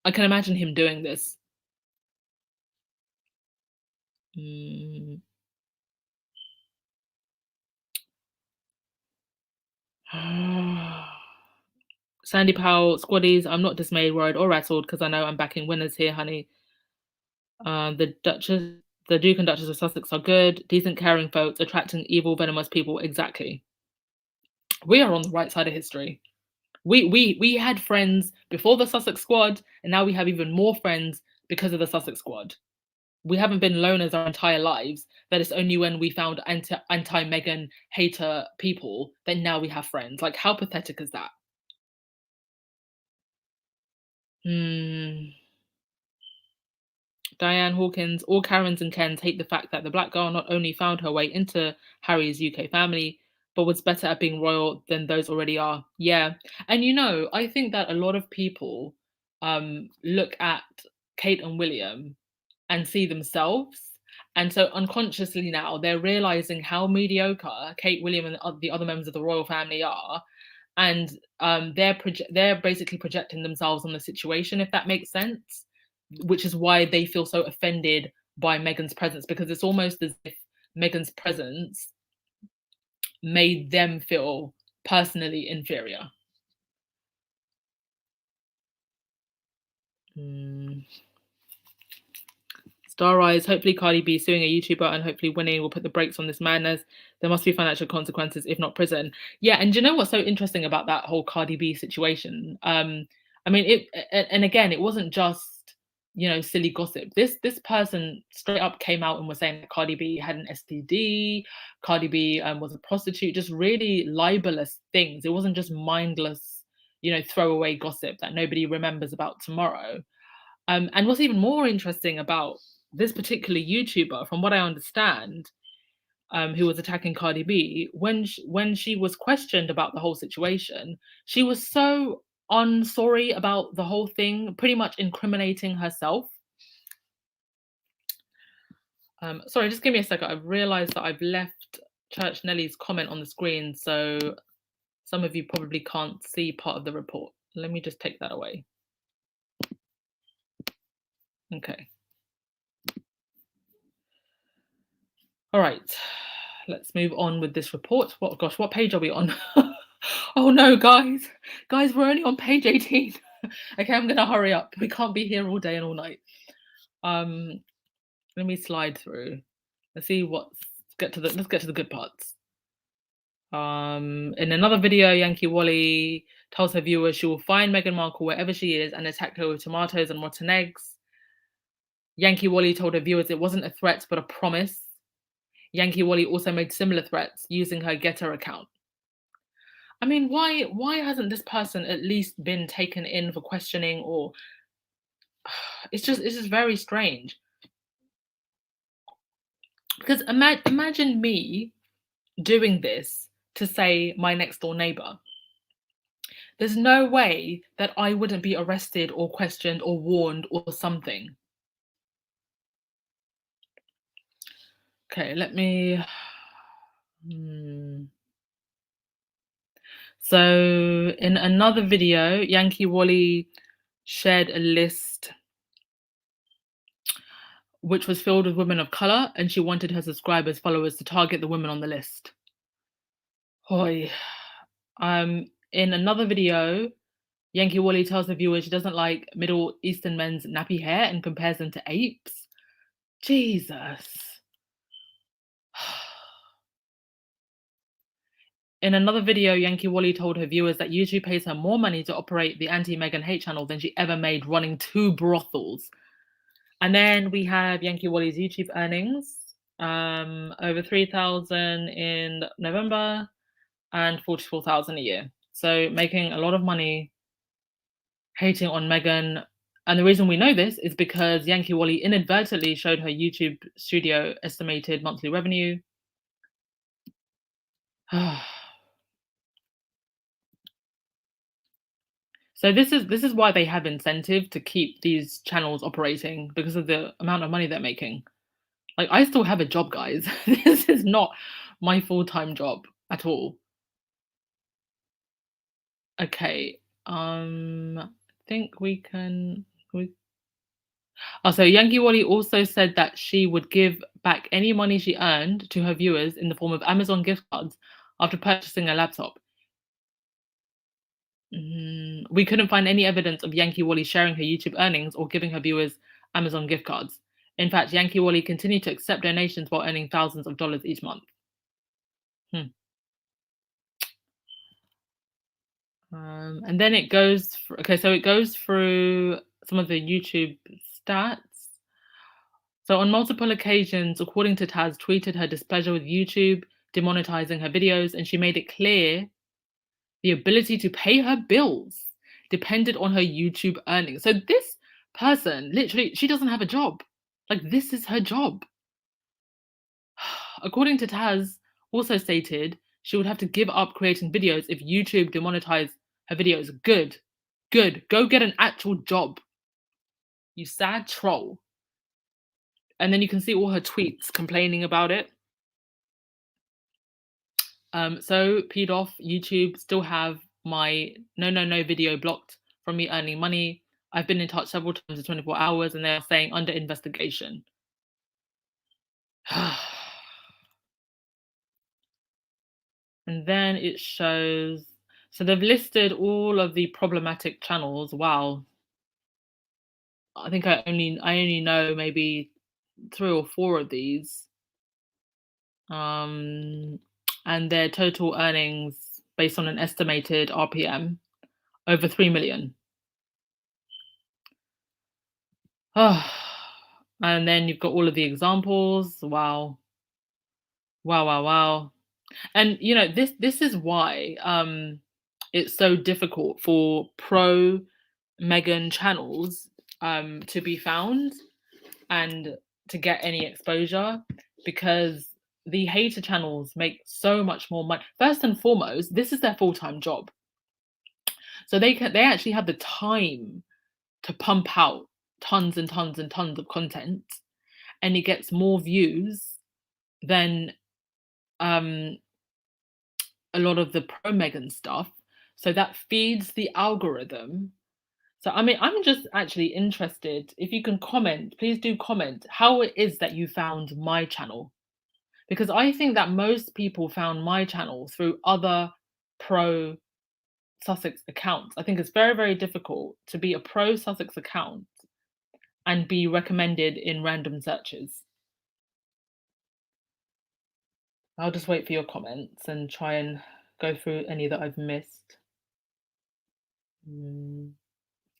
I can imagine him doing this. Sandy Powell, squaddies, I'm not dismayed, worried, or rattled because I know I'm backing winners here, honey. The Duke and Duchess of Sussex are good, decent, caring folks, attracting evil, venomous people. Exactly. We are on the right side of history. We had friends before the Sussex squad, and now we have even more friends because of the Sussex squad. We haven't been loners our entire lives. That it's only when we found anti-Meghan hater people that now we have friends. Like, how pathetic is that? Diane Hawkins, all Karens and Kens hate the fact that the black girl not only found her way into Harry's UK family, but was better at being royal than those already are. Yeah. And you know, I think that a lot of people look at Kate and William and see themselves. And so unconsciously now they're realizing how mediocre Kate, William, and the other members of the royal family are. And they're basically projecting themselves on the situation, if that makes sense, which is why they feel so offended by Meghan's presence, because it's almost as if Meghan's presence made them feel personally inferior. Star Rise, hopefully Cardi B suing a YouTuber and hopefully winning will put the brakes on this madness. There must be financial consequences, if not prison. Yeah, and do you know what's so interesting about that whole Cardi B situation? I mean, and again, it wasn't just, you know, silly gossip. This person straight up came out and was saying that Cardi B had an STD, Cardi B was a prostitute, just really libelous things. It wasn't just mindless, you know, throwaway gossip that nobody remembers about tomorrow. And what's even more interesting about this particular YouTuber, from what I understand, who was attacking Cardi B, when she was questioned about the whole situation, she was so unsorry about the whole thing, pretty much incriminating herself. Sorry, just give me a second. I've realized that I've left Church Nelly's comment on the screen, so some of you probably can't see part of the report. Let me just take that away. Okay. All right, let's move on with this report. What, gosh, what page are we on? Oh no, guys, we're only on page 18. Okay, I'm gonna hurry up. We can't be here all day and all night. Let me slide through. Let's see let's get to the good parts. In another video, Yankee Wally tells her viewers she will find Meghan Markle wherever she is and attack her with tomatoes and rotten eggs. Yankee Wally told her viewers it wasn't a threat but a promise. Yankee Wally also made similar threats using her Getter account. I mean, why hasn't this person at least been taken in for questioning? Or it's just very strange. Because imagine me doing this to, say, my next door neighbor. There's no way that I wouldn't be arrested or questioned or warned or something. Okay, let me. So in another video, Yankee Wally shared a list which was filled with women of color, and she wanted her subscribers, followers to target the women on the list. Hoy. In another video, Yankee Wally tells the viewer she doesn't like Middle Eastern men's nappy hair and compares them to apes. Jesus. In another video, Yankee Wally told her viewers that YouTube pays her more money to operate the anti-Meghan hate channel than she ever made running 2 brothels. And then we have Yankee Wally's YouTube earnings, over 3,000 in November and 44,000 a year. So making a lot of money hating on Meghan. And the reason we know this is because Yankee Wally inadvertently showed her YouTube studio estimated monthly revenue. So this is why they have incentive to keep these channels operating, because of the amount of money they're making. Like, I still have a job, guys. This is not my full-time job at all. Okay. I think we can so Yankee Wally also said that she would give back any money she earned to her viewers in the form of Amazon gift cards after purchasing a laptop. We couldn't find any evidence of Yankee Wally sharing her YouTube earnings or giving her viewers Amazon gift cards. In fact, Yankee Wally continued to accept donations while earning thousands of dollars each month. And then it goes so it goes through some of the YouTube stats. So on multiple occasions, according to Taz, tweeted her displeasure with YouTube demonetizing her videos, and she made it clear the ability to pay her bills depended on her YouTube earnings. So this person, literally, she doesn't have a job. Like, this is her job. According to Taz, also stated she would have to give up creating videos if YouTube demonetized her videos. Good. Go get an actual job, you sad troll. And then you can see all her tweets complaining about it. So peed off. YouTube still have my no video blocked from me earning money. I've been in touch several times in 24 hours and they are saying under investigation. And then it shows, so they've listed all of the problematic channels. Wow. I think I only know maybe 3 or 4 of these. And their total earnings based on an estimated RPM over 3 million. And then you've got all of the examples. Wow. And you know, this is why it's so difficult for pro Meghan channels to be found and to get any exposure, because the hater channels make so much more money. First and foremost, this is their full-time job. So they actually have the time to pump out tons and tons and tons of content, and it gets more views than a lot of the pro Meghan stuff. So that feeds the algorithm. So I mean, I'm just actually interested. If you can comment, please do comment how it is that you found my channel. Because I think that most people found my channel through other pro Sussex accounts. I think it's very, very difficult to be a pro Sussex account and be recommended in random searches. I'll just wait for your comments and try and go through any that I've missed.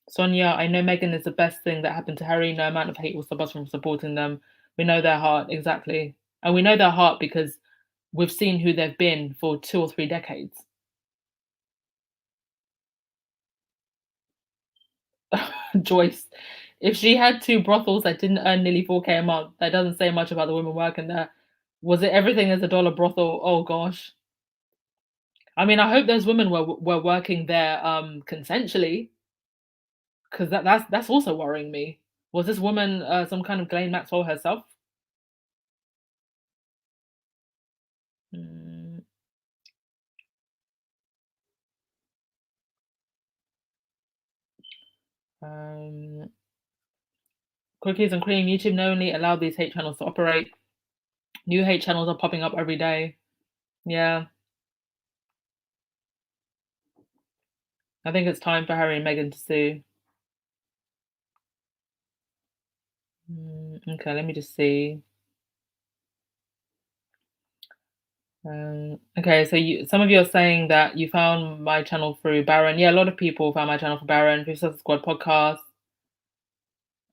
Sonia, I know Meghan is the best thing that happened to Harry. No amount of hate will stop us from supporting them. We know their heart, exactly. And we know their heart because we've seen who they've been for 2 or 3 decades. Joyce, if she had 2 brothels that didn't earn nearly 4K a month, that doesn't say much about the women working there. Was it everything as a dollar brothel? Oh gosh. I mean, I hope those women were working there consensually, because that's also worrying me. Was this woman some kind of Ghislaine Maxwell herself? Mm. Um, Cookies and cream. YouTube only allowed these hate channels to operate. New hate channels are popping up every day. Yeah. I think it's time for Harry and Meghan to sue. Okay, let me just see. Okay, so some of you are saying that you found my channel through Baron. Yeah, a lot of people found my channel for Baron. Through Success Squad podcast.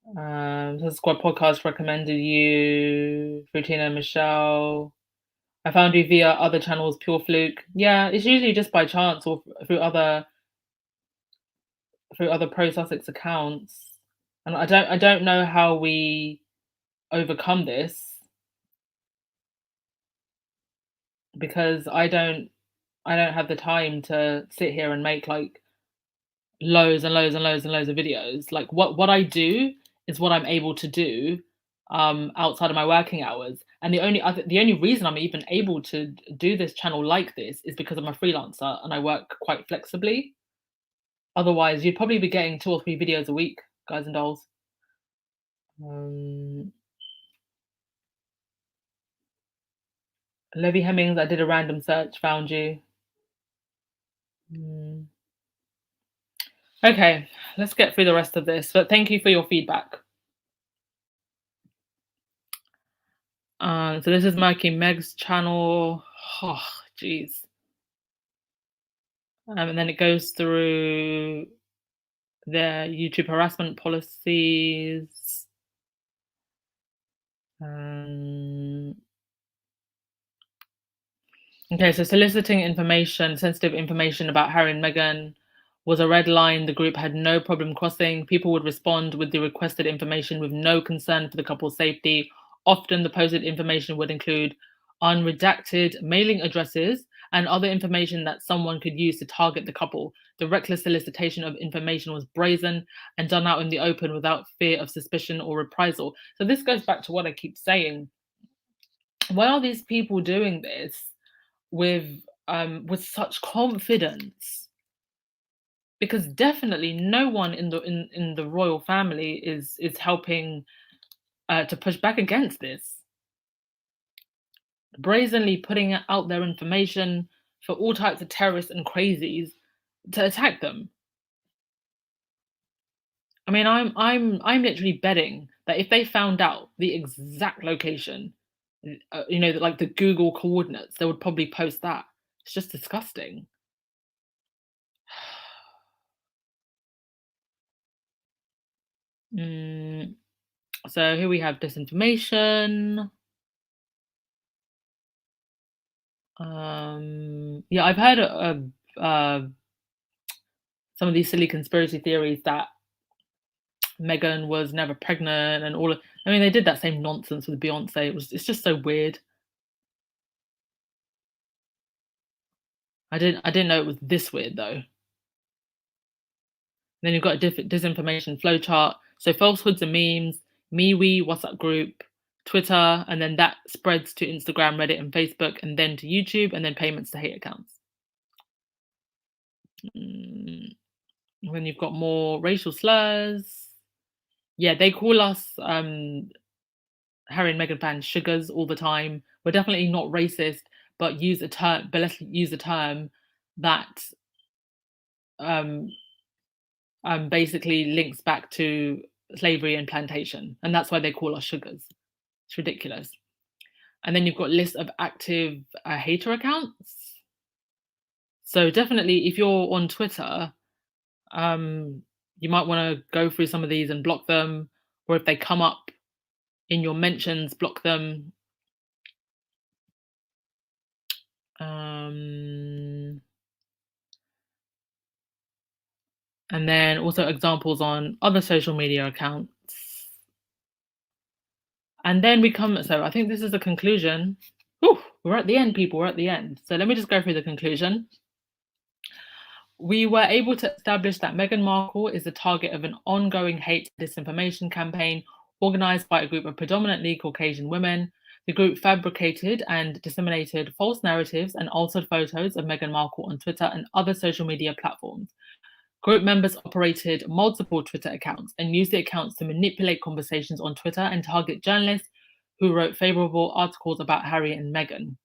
Success Squad podcast recommended you through Tina and Michelle. I found you via other channels, pure fluke. Yeah, it's usually just by chance or through other Pro Sussex accounts. And I don't know how we overcome this because I don't have the time to sit here and make like loads and loads and loads and loads of videos. Like what I do is what I'm able to do outside of my working hours. And the only reason I'm even able to do this channel like this is because I'm a freelancer and I work quite flexibly. Otherwise, you'd probably be getting 2 or 3 videos a week, guys and dolls. Levy Hemmings, I did a random search, found you. Okay, let's get through the rest of this. But thank you for your feedback. So this is Mikey Meg's channel. Oh, jeez. And then it goes through their YouTube harassment policies. Okay, so soliciting information, sensitive information about Harry and Meghan was a red line the group had no problem crossing. People would respond with the requested information with no concern for the couple's safety. Often the posted information would include unredacted mailing addresses and other information that someone could use to target the couple. The reckless solicitation of information was brazen and done out in the open without fear of suspicion or reprisal. So this goes back to what I keep saying. Why are these people doing this with such confidence? Because definitely no one in the royal family is helping to push back against this. Brazenly putting out their information for all types of terrorists and crazies to attack them. I mean, I'm literally betting that if they found out the exact location, like the Google coordinates, they would probably post that. It's just disgusting. So here we have disinformation. Yeah, I've heard some of these silly conspiracy theories that Meghan was never pregnant and all of. I mean, they did that same nonsense with Beyonce. It's just so weird. I didn't know it was this weird though. Then you've got a disinformation flowchart. So falsehoods and memes, MeWe, WhatsApp group, Twitter, and then that spreads to Instagram, Reddit, and Facebook, and then to YouTube, and then payments to hate accounts. When you've got more racial slurs. Yeah, they call us Harry and Meghan fans sugars all the time. We're definitely not racist, but let's use a term that basically links back to slavery and plantation, and that's why they call us sugars. It's ridiculous. And then you've got lists of active hater accounts. So definitely, if you're on Twitter, you might want to go through some of these and block them, or if they come up in your mentions, block them. And then also examples on other social media accounts. And then so I think this is the conclusion. Whew, we're at the end, people, we're at the end. So let me just go through the conclusion. We were able to establish that Meghan Markle is the target of an ongoing hate disinformation campaign organized by a group of predominantly Caucasian women. The group fabricated and disseminated false narratives and altered photos of Meghan Markle on Twitter and other social media platforms. Group members operated multiple Twitter accounts and used the accounts to manipulate conversations on Twitter and target journalists who wrote favorable articles about Harry and Meghan.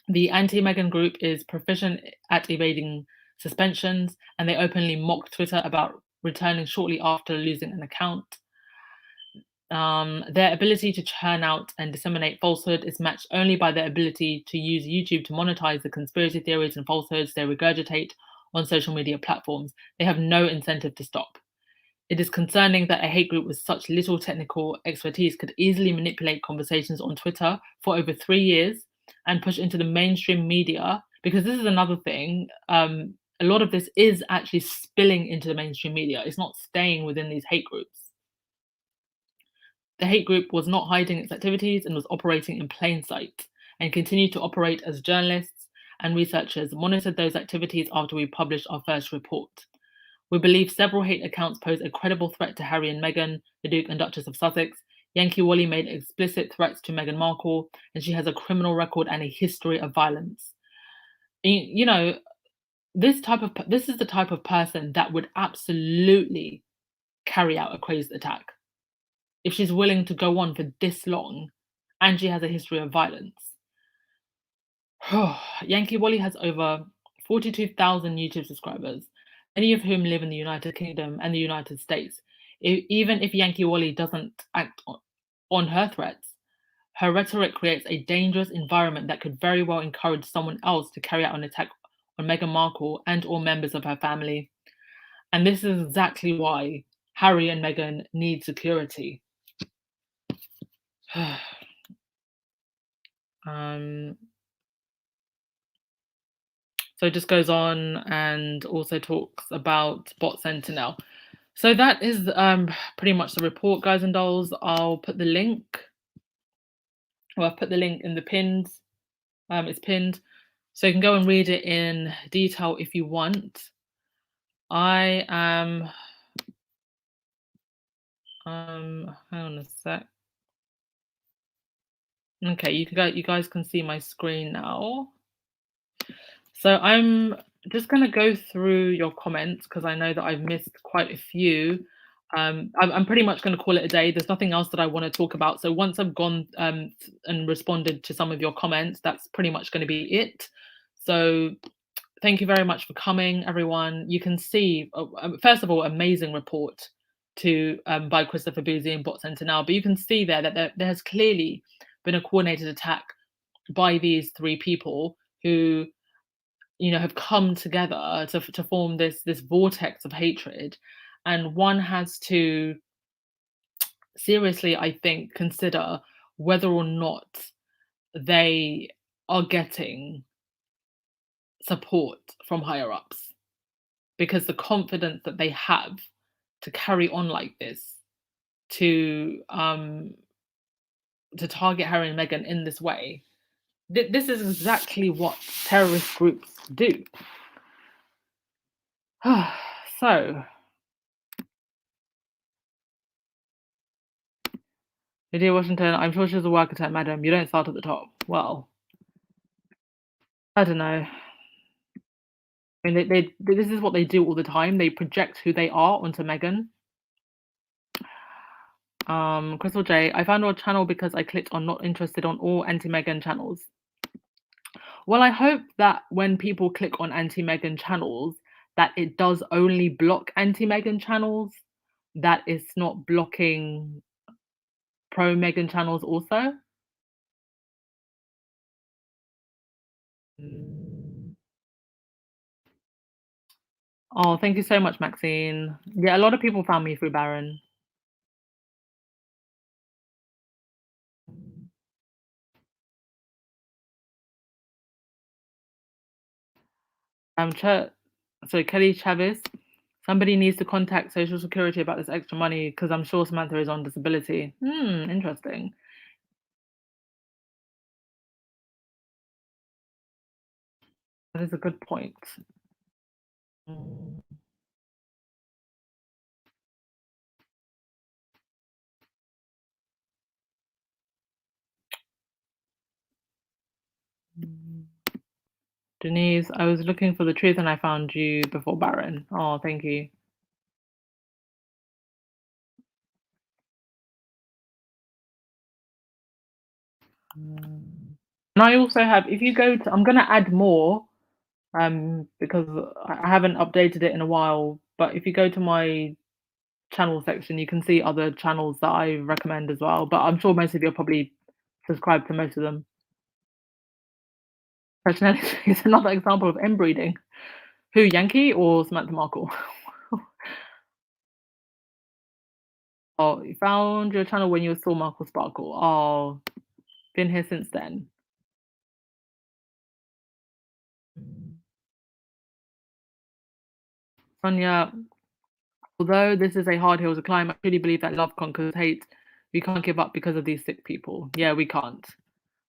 The anti-Meghan group is proficient at evading suspensions, and they openly mock Twitter about returning shortly after losing an account. Their ability to churn out and disseminate falsehood is matched only by their ability to use YouTube to monetize the conspiracy theories and falsehoods they regurgitate on social media platforms. They have no incentive to stop. It is concerning that a hate group with such little technical expertise could easily manipulate conversations on Twitter for over 3 years and push into the mainstream media, because this is another thing. A lot of this is actually spilling into the mainstream media. It's not staying within these hate groups. The hate group was not hiding its activities and was operating in plain sight, and continued to operate as journalists and researchers monitored those activities after we published our first report. We believe several hate accounts pose a credible threat to Harry and Meghan, the Duke and Duchess of Sussex. Yankee Wally made explicit threats to Meghan Markle, and she has a criminal record and a history of violence. You know, this is the type of person that would absolutely carry out a crazed attack if she's willing to go on for this long and she has a history of violence. Yankee Wally has over 42,000 YouTube subscribers, many of whom live in the United Kingdom and the United States. Even if Yankee Wally doesn't act on her threats, her rhetoric creates a dangerous environment that could very well encourage someone else to carry out an attack on Meghan Markle and or members of her family. And this is exactly why Harry and Meghan need security. So it just goes on and also talks about bot sentinel. So that is pretty much the report, guys and dolls. I'll put the link. Well, I've put the link in the pins. It's pinned, so you can go and read it in detail if you want. I am. Hang on a sec. Okay, you guys can see my screen now. So I'm just going to go through your comments because I know that I've missed quite a few. I'm pretty much going to call it a day. There's nothing else that I want to talk about. So once I've gone and responded to some of your comments, that's pretty much going to be it. So thank you very much for coming, everyone. You can see, first of all, amazing report by Christopher Bouzy and Bot Sentinel. But you can see there that there has clearly been a coordinated attack by these three people who, you know, have come together to form this vortex of hatred, and one has to seriously, I think, consider whether or not they are getting support from higher ups, because the confidence that they have to carry on like this, to target Harry and Meghan in this way, this is exactly what terrorist groups do. So, Lydia Washington, I'm sure she's a worker type, madam. You don't start at the top. Well, I don't know. I mean, this is what they do all the time. They project who they are onto Meghan. Crystal J, I found your channel because I clicked on not interested on all anti-Meghan channels. Well, I hope that when people click on anti-Meghan channels, that it does only block anti-Meghan channels, that it's not blocking pro-Meghan channels also. Oh, thank you so much, Maxine. Yeah, a lot of people found me through Baron. So Kelly Chavez, somebody needs to contact Social Security about this extra money because I'm sure Samantha is on disability. Interesting. That is a good point. Denise, I was looking for the truth and I found you before Baron. Oh, thank you. And I also have, if you go to, I'm going to add more because I haven't updated it in a while. But if you go to my channel section, you can see other channels that I recommend as well. But I'm sure most of you are probably subscribed to most of them. Personality is another example of inbreeding. Who, Yankee or Samantha Markle? Oh, you found your channel when you were still Markle Sparkle. Oh, been here since then. Sonia, although this is a hard hill to climb, I truly believe that love conquers hate. We can't give up because of these sick people. Yeah, we can't.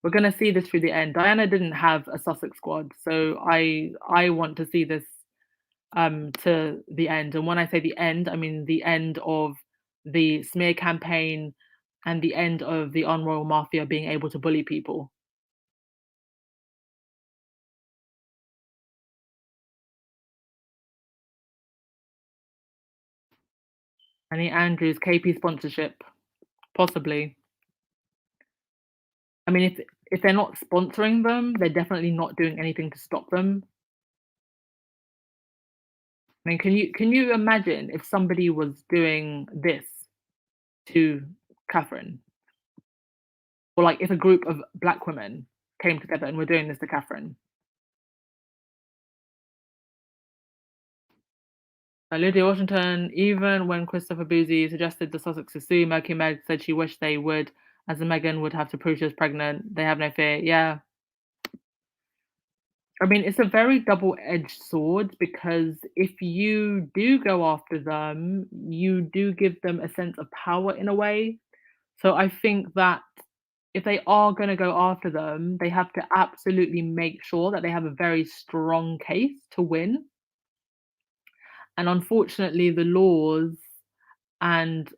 We're gonna see this through the end. Diana didn't have a Sussex squad, so I want to see this to the end. And when I say the end, I mean the end of the smear campaign and the end of the unroyal mafia being able to bully people. Annie Andrews, KP sponsorship, possibly. I mean, if they're not sponsoring them, they're definitely not doing anything to stop them. I mean, can you imagine if somebody was doing this to Catherine, or like if a group of black women came together and were doing this to Catherine? Lydia Washington, even when Christopher Bouzy suggested the Sussexes sue, Murky Meg said she wished they would, as the Meghan would have to prove she was pregnant. They have no fear. Yeah. I mean, it's a very double-edged sword because if you do go after them, you do give them a sense of power in a way. So I think that if they are going to go after them, they have to absolutely make sure that they have a very strong case to win. And unfortunately, the laws and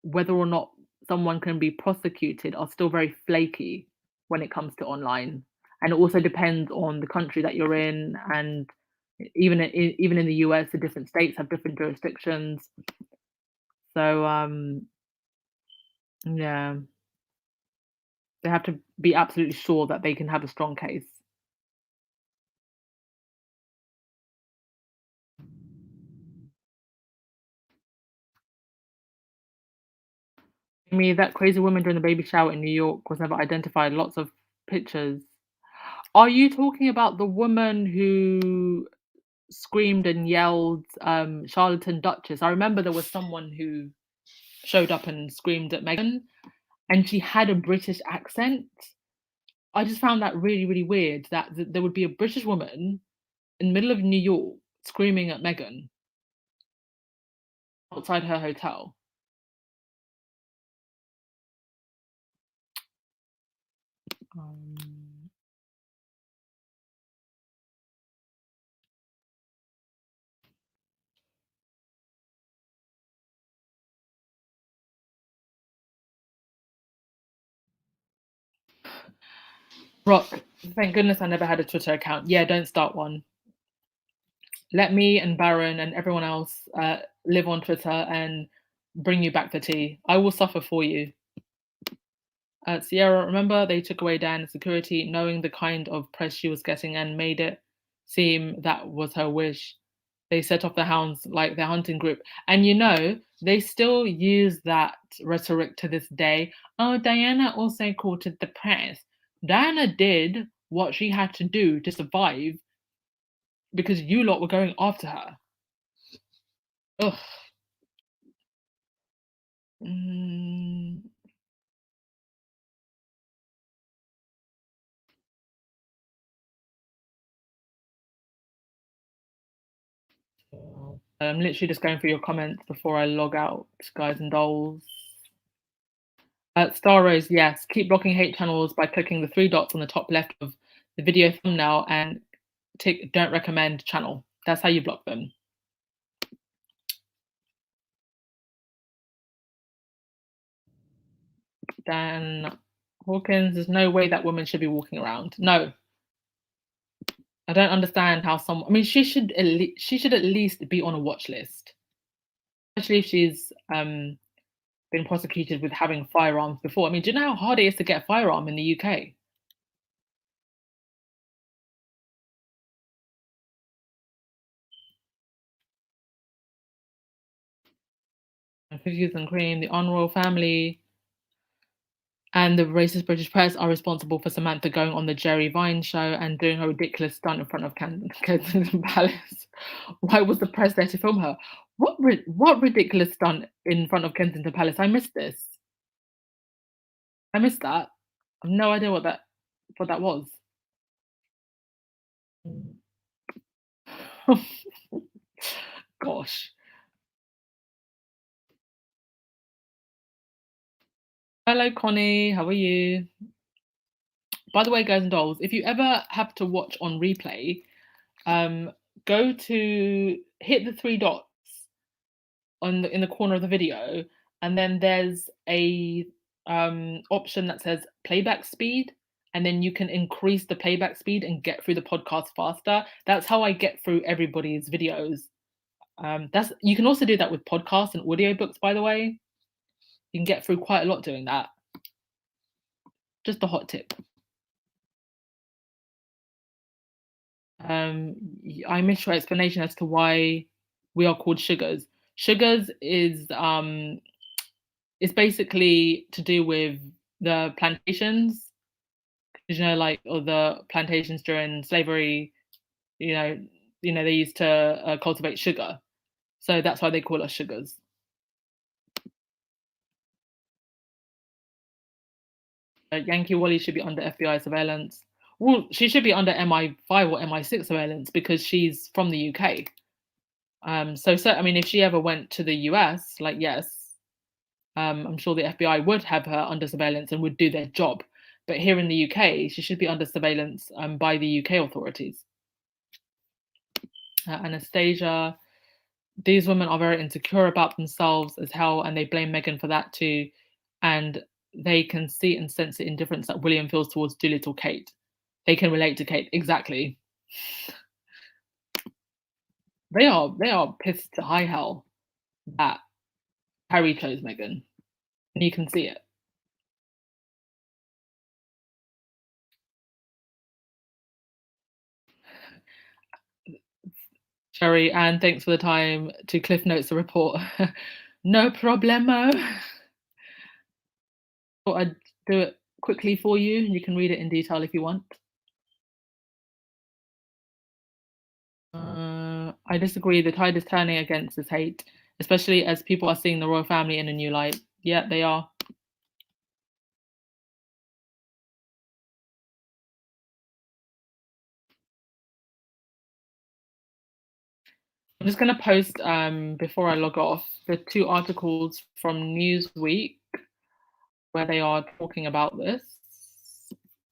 whether or not someone can be prosecuted are still very flaky when it comes to online. And it also depends on the country that you're in, and even in the US, the different states have different jurisdictions. So yeah, they have to be absolutely sure that they can have a strong case. Me, that crazy woman during the baby shower in New York was never identified. Lots of pictures. Are you talking about the woman who screamed and yelled, "Charlatan Duchess"? I remember there was someone who showed up and screamed at Meghan, and she had a British accent. I just found that really, really weird that there would be a British woman in the middle of New York screaming at Meghan outside her hotel. Um, Rock, thank goodness I never had a Twitter account. Yeah, don't start one. Let me and Baron and everyone else live on Twitter and bring you back the tea. I will suffer for you. Sierra, remember they took away Diana's security, knowing the kind of press she was getting, and made it seem that was her wish. They set off the hounds like their hunting group. And they still use that rhetoric to this day. Oh, Diana also courted the press. Diana did what she had to do to survive because you lot were going after her. Ugh. Mm. I'm literally just going through your comments before I log out, guys and dolls. Star Rose, yes. Keep blocking hate channels by clicking the three dots on the top left of the video thumbnail and tick don't recommend channel. That's how you block them. Dan Hawkins, there's no way that woman should be walking around. No, I don't understand how someone. I mean, she should at least be on a watch list, especially if she's been prosecuted with having firearms before. I mean, do you know how hard it is to get a firearm in the UK? Cookies and cream, the Honourable family, and the racist British press are responsible for Samantha going on the Jerry Vine show and doing a ridiculous stunt in front of Kensington Palace. Why was the press there to film her? What ridiculous stunt in front of Kensington Palace? I missed this. I missed that. I have no idea what that was. Gosh. Hello, Connie. How are you? By the way, guys and dolls, if you ever have to watch on replay, go to hit the three dots in the corner of the video, and then there's a option that says playback speed, and then you can increase the playback speed and get through the podcast faster. That's how I get through everybody's videos. That's you can also do that with podcasts and audiobooks, by the way. You can get through quite a lot doing that. Just a hot tip. I missed your explanation as to why we are called sugars. Sugars is it's basically to do with the plantations, like or the plantations during slavery. You know, they used to cultivate sugar, so that's why they call us sugars. Yankee Wally should be under FBI surveillance. Well, she should be under MI5 or MI6 surveillance because she's from the UK. So I mean, if she ever went to the US, like yes, I'm sure the FBI would have her under surveillance and would do their job. But here in the UK, she should be under surveillance by the UK authorities. Anastasia, these women are very insecure about themselves as hell, and they blame Meghan for that too. And they can see and sense the indifference that William feels towards Doolittle Kate. They can relate to Kate exactly. They are pissed to high hell that Harry chose Meghan, and you can see it. Sherry, and thanks for the time to Cliff Notes the report. No problemo. Thought I'd do it quickly for you. You can read it in detail if you want. I disagree. The tide is turning against this hate, especially as people are seeing the royal family in a new light. Yeah, they are. I'm just going to post, before I log off, the 2 articles from Newsweek where they are talking about this.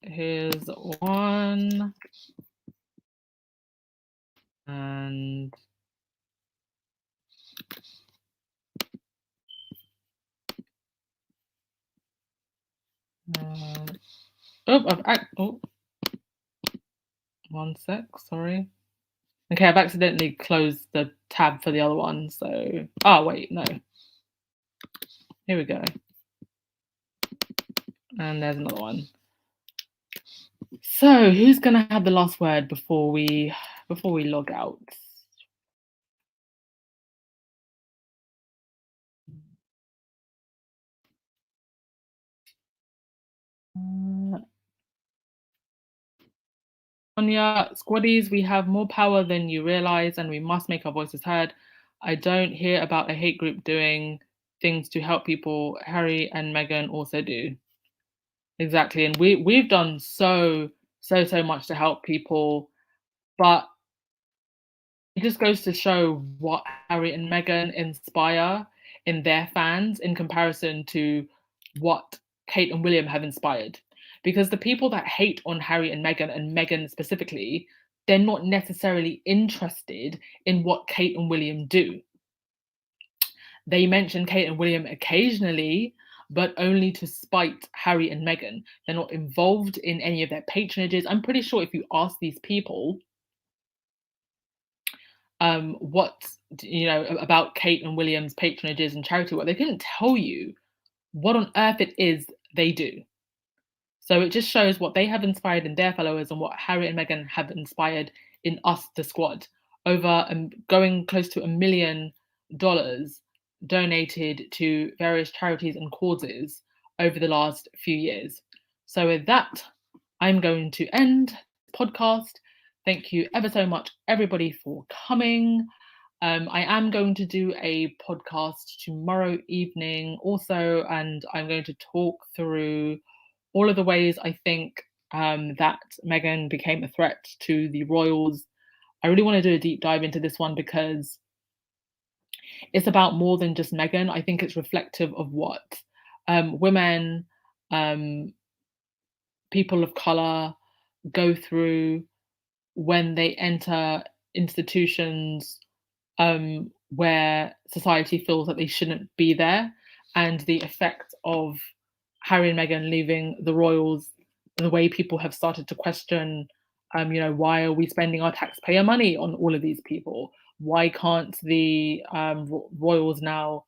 Here's one. And one sec, sorry. Okay, I've accidentally closed the tab for the other one, so wait, no. Here we go. And there's another one. So who's gonna have the last word before we log out? Sonia, squaddies, we have more power than you realize, and we must make our voices heard. I don't hear about a hate group doing things to help people. Harry and Meghan also do. Exactly, and we've done so much to help people, but it just goes to show what Harry and Meghan inspire in their fans in comparison to what Kate and William have inspired. Because the people that hate on Harry and Meghan specifically, they're not necessarily interested in what Kate and William do. They mention Kate and William occasionally, but only to spite Harry and Meghan. They're not involved in any of their patronages. I'm pretty sure if you ask these people what about Kate and William's patronages and charity work, they couldn't tell you what on earth it is they do. So it just shows what they have inspired in their followers and what Harry and Meghan have inspired in us, the squad. Over going close to $1 million donated to various charities and causes over the last few years. So with that, I'm going to end the podcast. Thank you ever so much, everybody, for coming. I am going to do a podcast tomorrow evening also, and I'm going to talk through all of the ways I think that Meghan became a threat to the royals. I really want to do a deep dive into this one because it's about more than just Meghan. I think it's reflective of what women, people of color go through when they enter institutions where society feels that they shouldn't be there, and the effect of Harry and Meghan leaving the royals, the way people have started to question, why are we spending our taxpayer money on all of these people? Why can't the royals now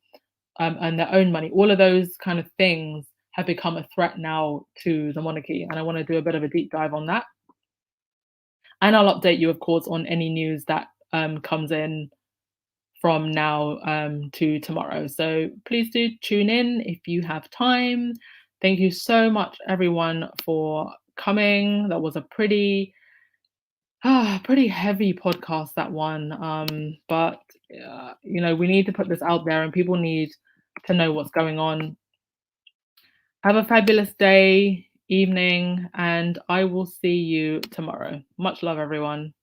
earn their own money? All of those kind of things have become a threat now to the monarchy, and I want to do a bit of a deep dive on that. And I'll update you, of course, on any news that comes in from now to tomorrow. So please do tune in if you have time. Thank you so much, everyone, for coming. That was a pretty heavy podcast, that one. But we need to put this out there, and people need to know what's going on. Have a fabulous day, evening, and I will see you tomorrow. Much love, everyone.